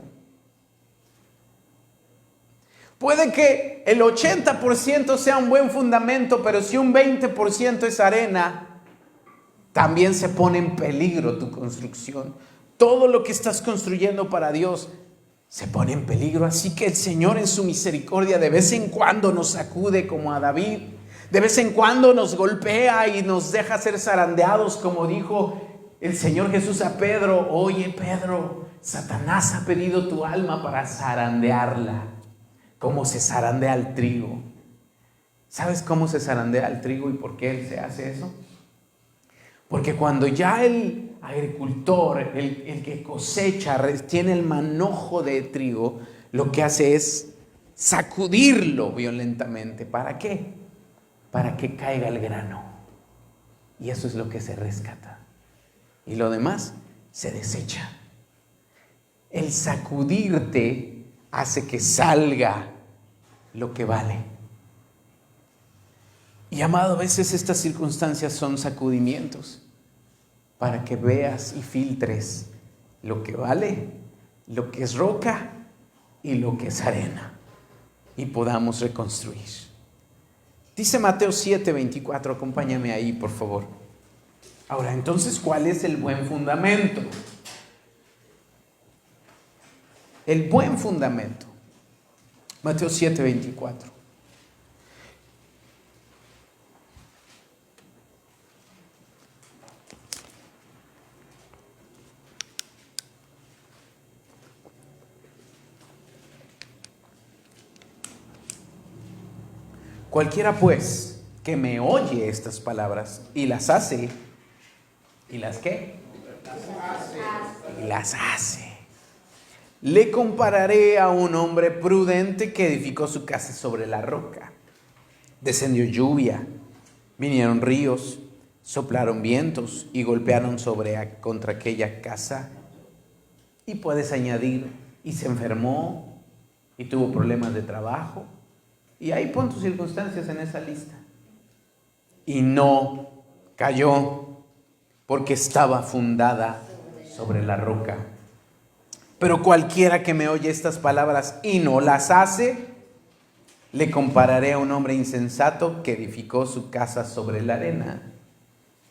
Puede que el 80% sea un buen fundamento, pero si un 20% es arena, también se pone en peligro tu construcción. Todo lo que estás construyendo para Dios se pone en peligro. Así que el Señor en su misericordia de vez en cuando nos sacude como a David. De vez en cuando nos golpea y nos deja ser zarandeados, como dijo el Señor Jesús a Pedro. Oye, Pedro, Satanás ha pedido tu alma para zarandearla, como se zarandea el trigo. ¿Sabes cómo se zarandea el trigo y por qué él se hace eso? Porque cuando ya el agricultor, el que cosecha, tiene el manojo de trigo, lo que hace es sacudirlo violentamente. ¿Para qué? Para que caiga el grano. Y eso es lo que se rescata. Y lo demás se desecha. El sacudirte hace que salga lo que vale. Y amado, a veces estas circunstancias son sacudimientos para que veas y filtres lo que vale, lo que es roca y lo que es arena, y podamos reconstruir. Dice Mateo 7:24, acompáñame ahí por favor. Ahora, entonces, ¿cuál es el buen fundamento? El buen fundamento. Mateo 7:24. Cualquiera pues que me oye estas palabras y las hace, ¿y las qué? Y las hace. Le compararé a un hombre prudente que edificó su casa sobre la roca. Descendió lluvia, vinieron ríos, soplaron vientos y golpearon contra aquella casa. Y puedes añadir, y se enfermó y tuvo problemas de trabajo. Y ahí pon tus circunstancias en esa lista. Y no cayó porque estaba fundada sobre la roca. Pero cualquiera que me oye estas palabras y no las hace, le compararé a un hombre insensato que edificó su casa sobre la arena.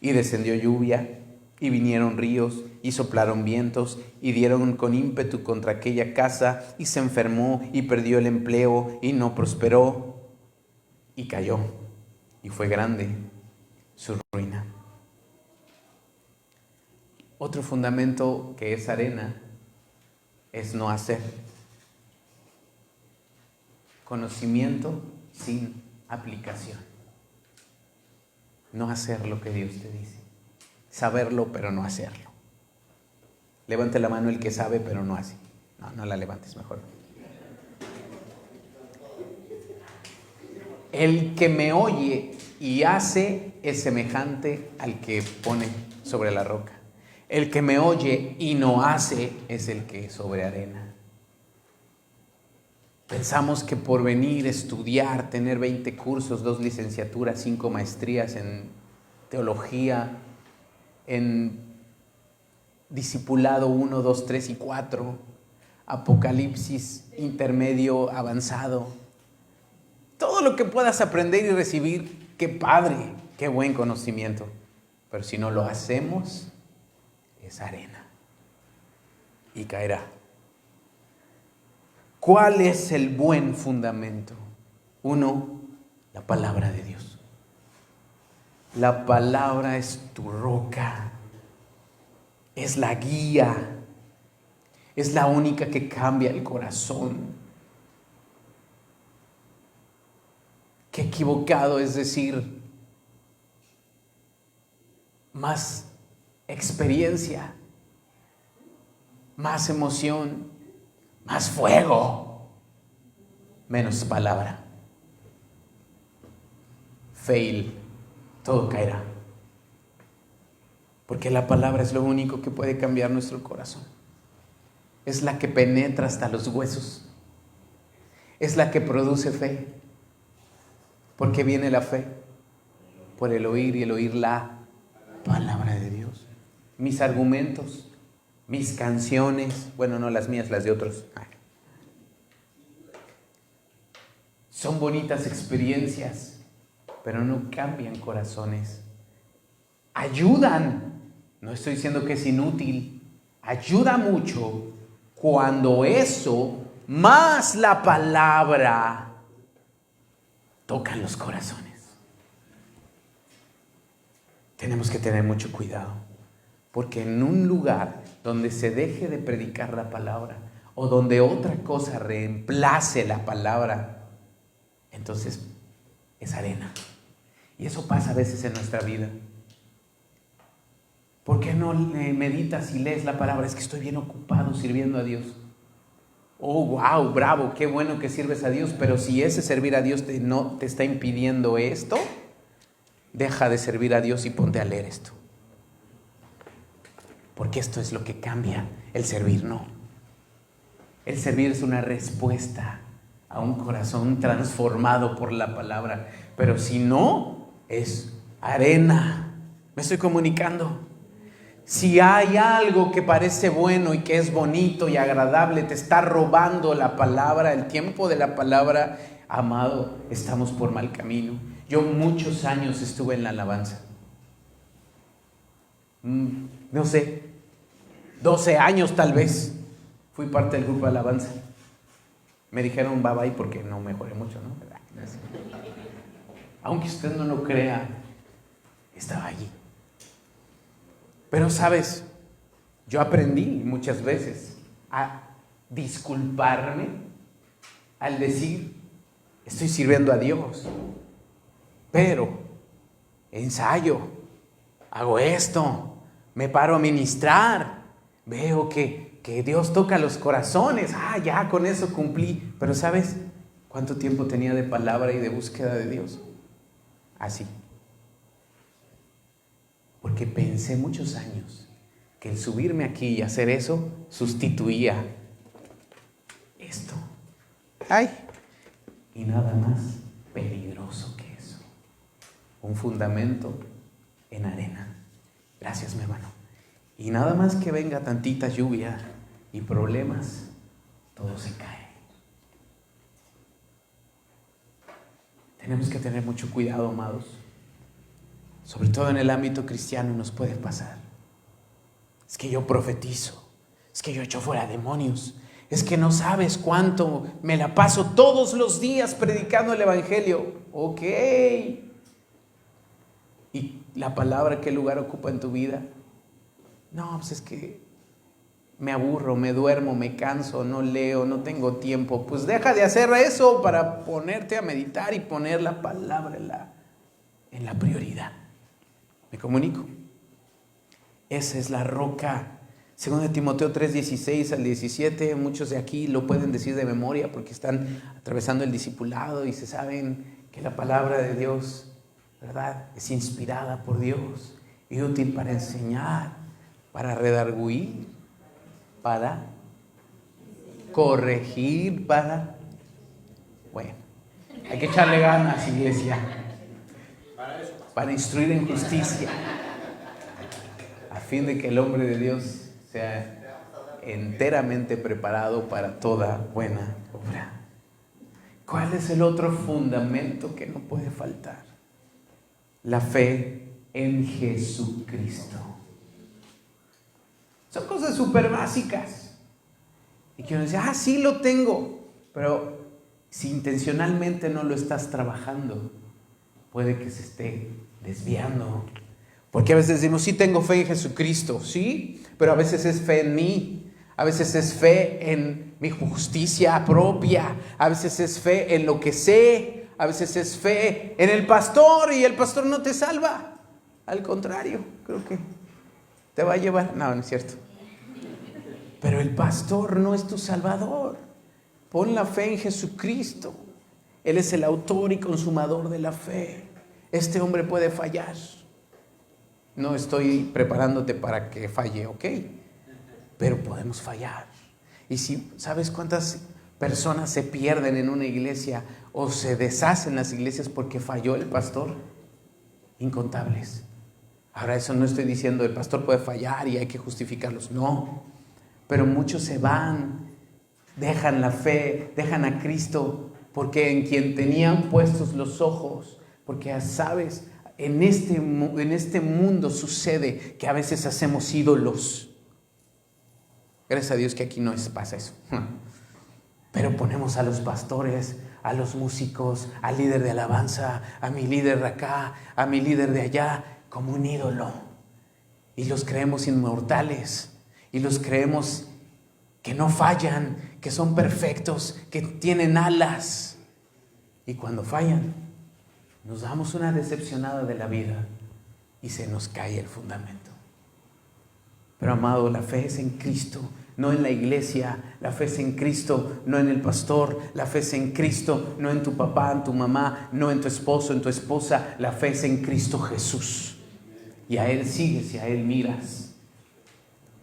Y descendió lluvia, y vinieron ríos, y soplaron vientos, y dieron con ímpetu contra aquella casa, y se enfermó, y perdió el empleo, y no prosperó, y cayó, y fue grande su ruina. Otro fundamento que es arena es no hacer. Conocimiento sin aplicación. No hacer lo que Dios te dice. Saberlo, pero no hacerlo. Levante la mano el que sabe, pero no hace. No la levantes, mejor. El que me oye y hace es semejante al que pone sobre la roca. El que me oye y no hace es el que sobre arena. Pensamos que por venir, estudiar, tener 20 cursos, 2 licenciaturas, 5 maestrías en teología, en discipulado 1, 2, 3 y 4, apocalipsis intermedio, avanzado, todo lo que puedas aprender y recibir, qué padre, qué buen conocimiento. Pero si no lo hacemos, es arena y caerá. ¿Cuál es el buen fundamento? 1, La palabra de Dios. La palabra es tu roca, es la guía, es la única que cambia el corazón. Qué equivocado es decir más experiencia, más emoción, más fuego, menos palabra. Fail, todo caerá. Porque la palabra es lo único que puede cambiar nuestro corazón. Es la que penetra hasta los huesos. Es la que produce fe. ¿Por qué viene la fe? Por el oír, y el oír la palabra de Dios. Mis argumentos, mis canciones, bueno, no las mías, las de otros. Son bonitas experiencias, pero no cambian corazones. Ayudan, no estoy diciendo que es inútil, ayuda mucho cuando eso, más la palabra, tocan los corazones. Tenemos que tener mucho cuidado, porque en un lugar donde se deje de predicar la palabra o donde otra cosa reemplace la palabra, entonces es arena. Y eso pasa a veces en nuestra vida. ¿Por qué no meditas y lees la palabra? Es que estoy bien ocupado sirviendo a Dios. Oh, wow, bravo, qué bueno que sirves a Dios, pero si ese servir a Dios no te está impidiendo esto, deja de servir a Dios y ponte a leer esto. Porque esto es lo que cambia, el servir no. El servir es una respuesta a un corazón transformado por la palabra, pero si no, es arena. ¿Me estoy comunicando? Si hay algo que parece bueno y que es bonito y agradable, te está robando la palabra, el tiempo de la palabra, amado, estamos por mal camino. Yo muchos años estuve en la alabanza. No sé, 12 años tal vez, fui parte del grupo de alabanza. Me dijeron bye bye porque no mejoré mucho, ¿no? Aunque usted no lo crea, estaba allí. Pero sabes, yo aprendí muchas veces a disculparme al decir, estoy sirviendo a Dios, pero ensayo, hago esto, me paro a ministrar, veo que Dios toca los corazones, ya con eso cumplí. Pero ¿sabes cuánto tiempo tenía de palabra y de búsqueda de Dios? Así. Porque pensé muchos años que el subirme aquí y hacer eso sustituía esto. Y nada más peligroso que eso. Un fundamento en arena. Gracias, mi hermano. Y nada más que venga tantita lluvia y problemas, todo se cae. Tenemos que tener mucho cuidado, amados. Sobre todo en el ámbito cristiano nos puede pasar. Es que yo profetizo, es que yo echo fuera demonios, es que no sabes cuánto me la paso todos los días predicando el evangelio. Ok. ¿Y la palabra qué lugar ocupa en tu vida? No, pues es que me aburro, me duermo, me canso, no leo, no tengo tiempo. Pues deja de hacer eso para ponerte a meditar y poner la palabra en la prioridad. ¿Me comunico? Esa es la roca. 2 Timoteo 3:16 al 17, muchos de aquí lo pueden decir de memoria porque están atravesando el discipulado y se saben que la palabra de Dios, ¿verdad?, es inspirada por Dios y útil para enseñar, para redarguir, para corregir, bueno, hay que echarle ganas, iglesia, para instruir en justicia, a fin de que el hombre de Dios sea enteramente preparado para toda buena obra. ¿Cuál es el otro fundamento que no puede faltar? La fe en Jesucristo. Son cosas súper básicas. Y que uno dice, sí lo tengo, pero si intencionalmente no lo estás trabajando, puede que se esté desviando. Porque a veces decimos, sí tengo fe en Jesucristo, sí, pero a veces es fe en mí, a veces es fe en mi justicia propia, a veces es fe en lo que sé, a veces es fe en el pastor y el pastor no te salva. Al contrario, creo que te va a llevar, no es cierto. Pero el pastor no es tu salvador. Pon la fe en Jesucristo. Él es el autor y consumador de la fe. Este hombre puede fallar. No estoy preparándote para que falle, ¿ok? Pero podemos fallar. Y si, ¿sabes cuántas personas se pierden en una iglesia o se deshacen las iglesias porque falló el pastor? Incontables. Ahora, eso no estoy diciendo el pastor puede fallar y hay que justificarlos, no. Pero muchos se van, dejan la fe, dejan a Cristo, porque en quien tenían puestos los ojos, porque ya sabes, en este mundo sucede que a veces hacemos ídolos. Gracias a Dios que aquí no pasa eso. Pero ponemos a los pastores, a los músicos, al líder de alabanza, a mi líder de acá, a mi líder de allá, como un ídolo. Y los creemos inmortales. Y los creemos que no fallan, que son perfectos, que tienen alas. Y cuando fallan, nos damos una decepcionada de la vida y se nos cae el fundamento. Pero amado, la fe es en Cristo, no en la iglesia. La fe es en Cristo, no en el pastor. La fe es en Cristo, no en tu papá, en tu mamá, no en tu esposo, en tu esposa. La fe es en Cristo Jesús. Y a Él sigues y a Él miras.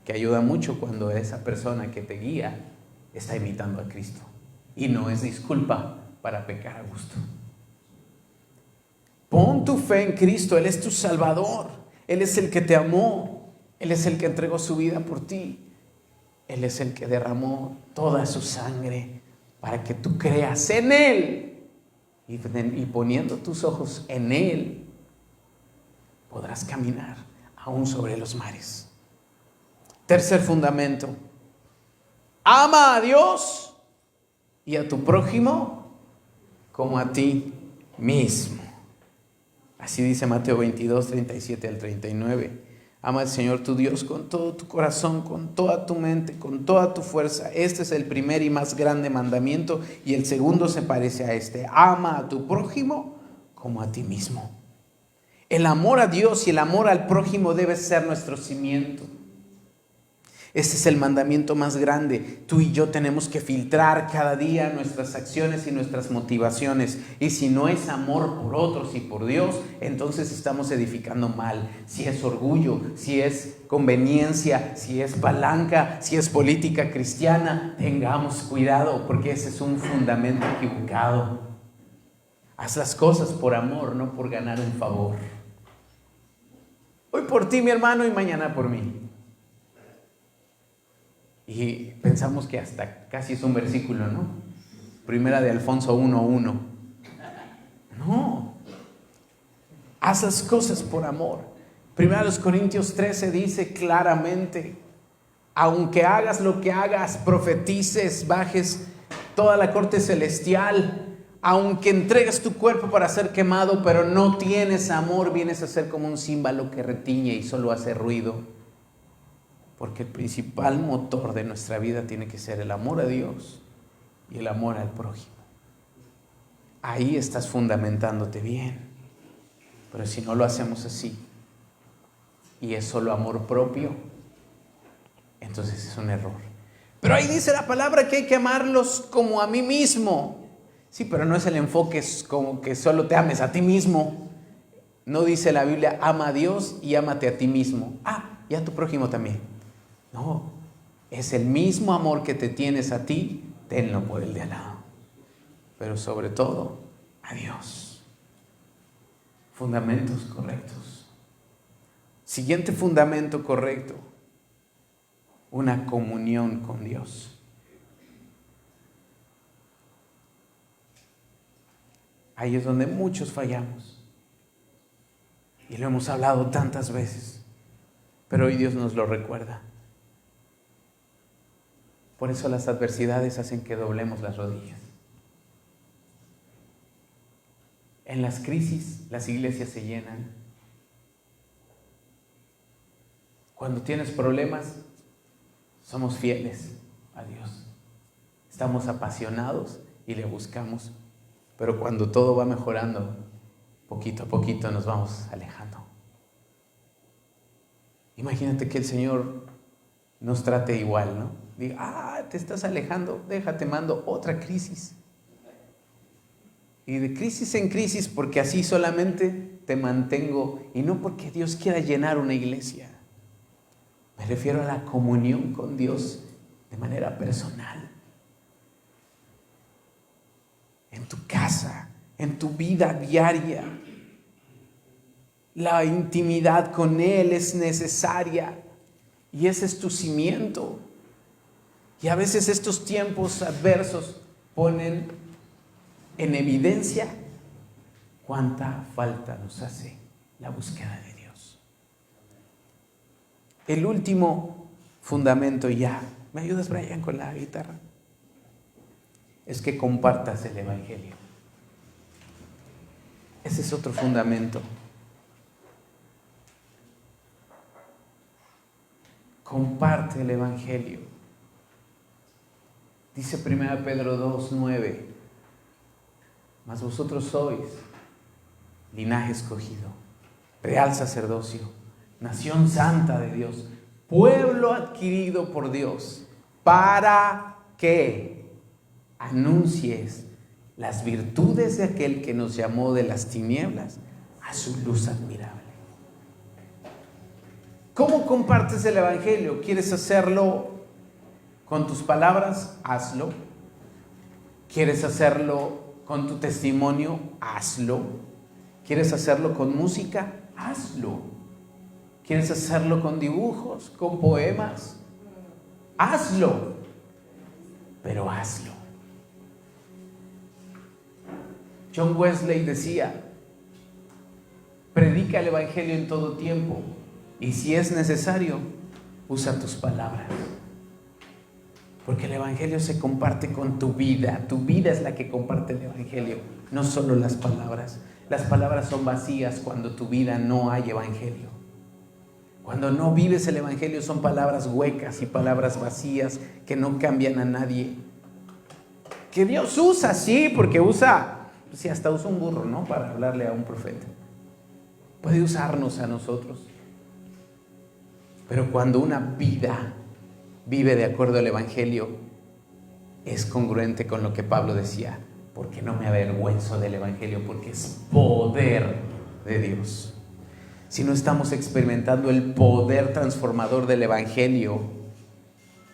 Que ayuda mucho cuando esa persona que te guía está imitando a Cristo. Y no es disculpa para pecar a gusto. Pon tu fe en Cristo. Él es tu Salvador. Él es el que te amó. Él es el que entregó su vida por ti. Él es el que derramó toda su sangre para que tú creas en Él. Y poniendo tus ojos en Él, podrás caminar aún sobre los mares. Tercer fundamento. Ama a Dios y a tu prójimo como a ti mismo. Así dice Mateo 22, 37 al 39. Ama al Señor tu Dios con todo tu corazón, con toda tu mente, con toda tu fuerza. Este es el primer y más grande mandamiento, y el segundo se parece a este. Ama a tu prójimo como a ti mismo. El amor a Dios y el amor al prójimo debe ser nuestro cimiento. Este es el mandamiento más grande. Tú y yo tenemos que filtrar cada día nuestras acciones y nuestras motivaciones. Y si no es amor por otros y por Dios, entonces estamos edificando mal. Si es orgullo, si es conveniencia, si es palanca, si es política cristiana, tengamos cuidado, porque ese es un fundamento equivocado. Haz las cosas por amor, no por ganar un favor. Hoy por ti, mi hermano, y mañana por mí. Y pensamos que hasta casi es un versículo, ¿no? Primera de Alfonso 1:1. No. Haz las cosas por amor. Primera de los Corintios 13 dice claramente: aunque hagas lo que hagas, profetices, bajes toda la corte celestial, aunque entregues tu cuerpo para ser quemado, pero no tienes amor, vienes a ser como un címbalo que retiñe y solo hace ruido. Porque el principal motor de nuestra vida tiene que ser el amor a Dios y el amor al prójimo. Ahí estás fundamentándote bien. Pero si no lo hacemos así y es solo amor propio, entonces es un error. Pero ahí dice la palabra que hay que amarlos como a mí mismo. Sí, pero no es el enfoque, es como que solo te ames a ti mismo. No dice la Biblia, ama a Dios y ámate a ti mismo. Y a tu prójimo también. No, es el mismo amor que te tienes a ti, tenlo por el de al lado. Pero sobre todo, a Dios. Fundamentos correctos. Siguiente fundamento correcto: una comunión con Dios. Ahí es donde muchos fallamos. Y lo hemos hablado tantas veces, pero hoy Dios nos lo recuerda. Por eso las adversidades hacen que doblemos las rodillas. En las crisis las iglesias se llenan. Cuando tienes problemas, somos fieles a Dios. Estamos apasionados y le buscamos. Pero cuando todo va mejorando, poquito a poquito nos vamos alejando. Imagínate que el Señor nos trate igual, ¿no? Diga, te estás alejando, déjate, mando otra crisis. Y de crisis en crisis, porque así solamente te mantengo, y no porque Dios quiera llenar una iglesia. Me refiero a la comunión con Dios de manera personal. En tu casa, en tu vida diaria. La intimidad con Él es necesaria y ese es tu cimiento. Y a veces estos tiempos adversos ponen en evidencia cuánta falta nos hace la búsqueda de Dios. El último fundamento ya, ¿me ayudas, Brian, con la guitarra? Es que compartas el Evangelio. Ese es otro fundamento. Comparte el Evangelio. Dice 1 Pedro 2:9, mas vosotros sois linaje escogido, real sacerdocio, nación santa de Dios, pueblo adquirido por Dios, para que anuncies las virtudes de aquel que nos llamó de las tinieblas a su luz admirable. ¿Cómo compartes el Evangelio? ¿Quieres hacerlo con tus palabras? Hazlo. ¿Quieres hacerlo con tu testimonio? Hazlo. ¿Quieres hacerlo con música? Hazlo. ¿Quieres hacerlo con dibujos, con poemas? Hazlo. Pero hazlo. John Wesley decía, predica el Evangelio en todo tiempo. Y si es necesario, usa tus palabras. Porque el Evangelio se comparte con tu vida. Tu vida es la que comparte el Evangelio, no solo las palabras. Las palabras son vacías cuando tu vida no hay Evangelio. Cuando no vives el Evangelio son palabras huecas y palabras vacías que no cambian a nadie. Que Dios usa, sí, porque usa, sí, hasta usa un burro, ¿no? Para hablarle a un profeta. Puede usarnos a nosotros. Pero cuando una vida vive de acuerdo al Evangelio, es congruente con lo que Pablo decía, porque no me avergüenzo del Evangelio, porque es poder de Dios. Si no estamos experimentando el poder transformador del Evangelio,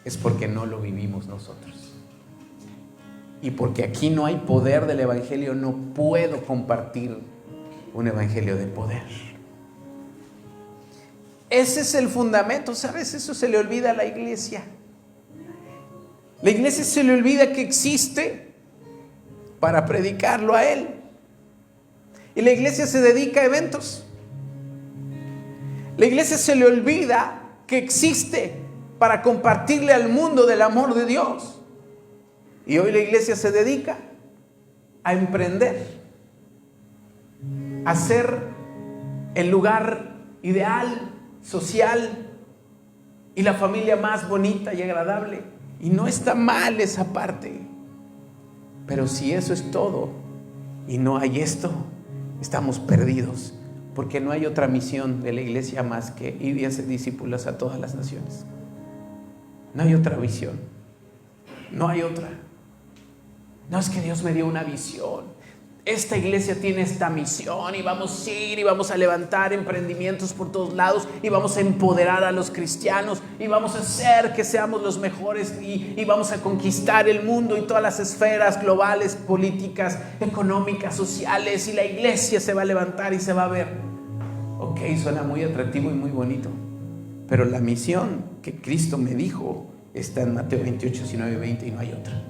es porque no lo vivimos nosotros. Y porque aquí no hay poder del Evangelio, no puedo compartir un Evangelio de poder. Ese es el fundamento, ¿sabes? Eso se le olvida a la iglesia. La iglesia se le olvida que existe para predicarlo a Él. Y la iglesia se dedica a eventos. La iglesia se le olvida que existe para compartirle al mundo del amor de Dios. Y hoy la iglesia se dedica a emprender, a ser el lugar ideal, social y la familia más bonita y agradable. Y no está mal esa parte. Pero si eso es todo y no hay esto, estamos perdidos. Porque no hay otra misión de la iglesia más que ir y hacer discípulos a todas las naciones. No hay otra visión. No hay otra. No es que Dios me dio una visión. Esta iglesia tiene esta misión y vamos a ir y vamos a levantar emprendimientos por todos lados y vamos a empoderar a los cristianos y vamos a hacer que seamos los mejores y vamos a conquistar el mundo y todas las esferas globales, políticas, económicas, sociales, y la iglesia se va a levantar y se va a ver. Ok, suena muy atractivo y muy bonito, pero la misión que Cristo me dijo está en Mateo 28, 19 y 20 y no hay otra.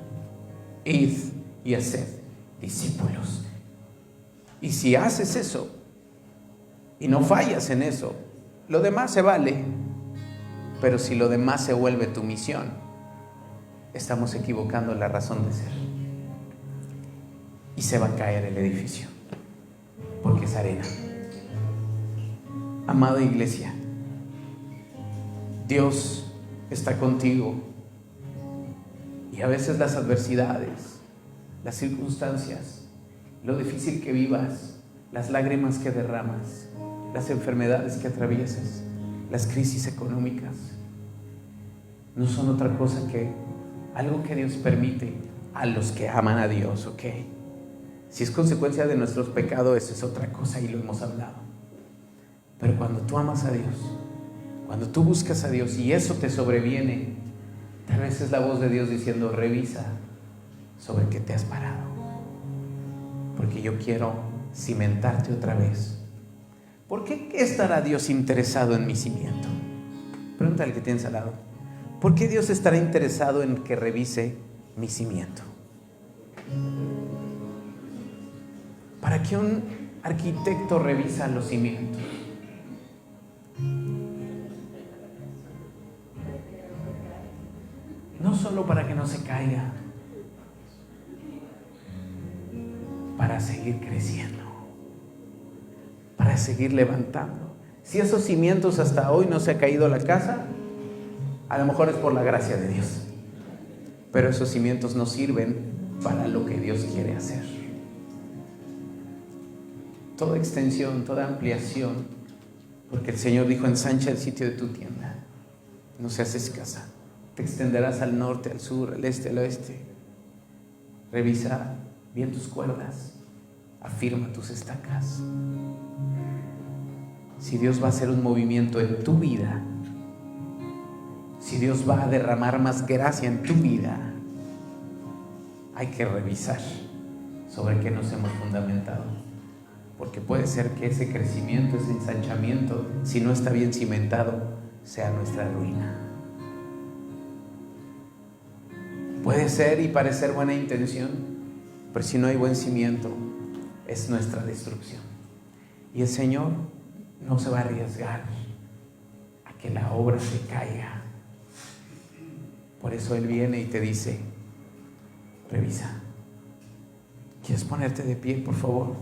Id y haced discípulos. Y si haces eso y no fallas en eso, lo demás se vale. Pero si lo demás se vuelve tu misión, estamos equivocando la razón de ser y se va a caer el edificio. porque es arena. Amada iglesia, Dios está contigo, y a veces las adversidades, las circunstancias, lo difícil que vivas, las lágrimas que derramas, las enfermedades que atraviesas, las crisis económicas, no son otra cosa que algo que Dios permite a los que aman a Dios, ¿ok? Si es consecuencia de nuestros pecados, eso es otra cosa y lo hemos hablado. Pero cuando tú amas a Dios, cuando tú buscas a Dios y eso te sobreviene, tal vez es la voz de Dios diciendo: revisa sobre qué te has parado, porque yo quiero cimentarte otra vez. ¿Por qué estará Dios interesado en mi cimiento? Pregúntale al que tienes al lado: ¿por qué Dios estará interesado en que revise mi cimiento? ¿Para qué un arquitecto revisa los cimientos? No solo para que no se caiga, para seguir creciendo, para seguir levantando. Si esos cimientos hasta hoy no se ha caído la casa, a lo mejor es por la gracia de Dios, pero esos cimientos no sirven para lo que Dios quiere hacer. Toda extensión, toda ampliación, porque el Señor dijo: ensancha el sitio de tu tienda, no seas escasa, te extenderás al norte, al sur, al este, al oeste. Revisa bien tus cuerdas, afirma tus estacas. Si Dios va a hacer un movimiento en tu vida, si Dios va a derramar más gracia en tu vida, hay que revisar sobre qué nos hemos fundamentado, porque puede ser que ese crecimiento, ese ensanchamiento, si no está bien cimentado, sea nuestra ruina. Puede ser y parecer buena intención, pero si no hay buen cimiento, es nuestra destrucción. Y el Señor no se va a arriesgar a que la obra se caiga. Por eso Él viene y te dice: revisa. ¿Quieres ponerte de pie, por favor?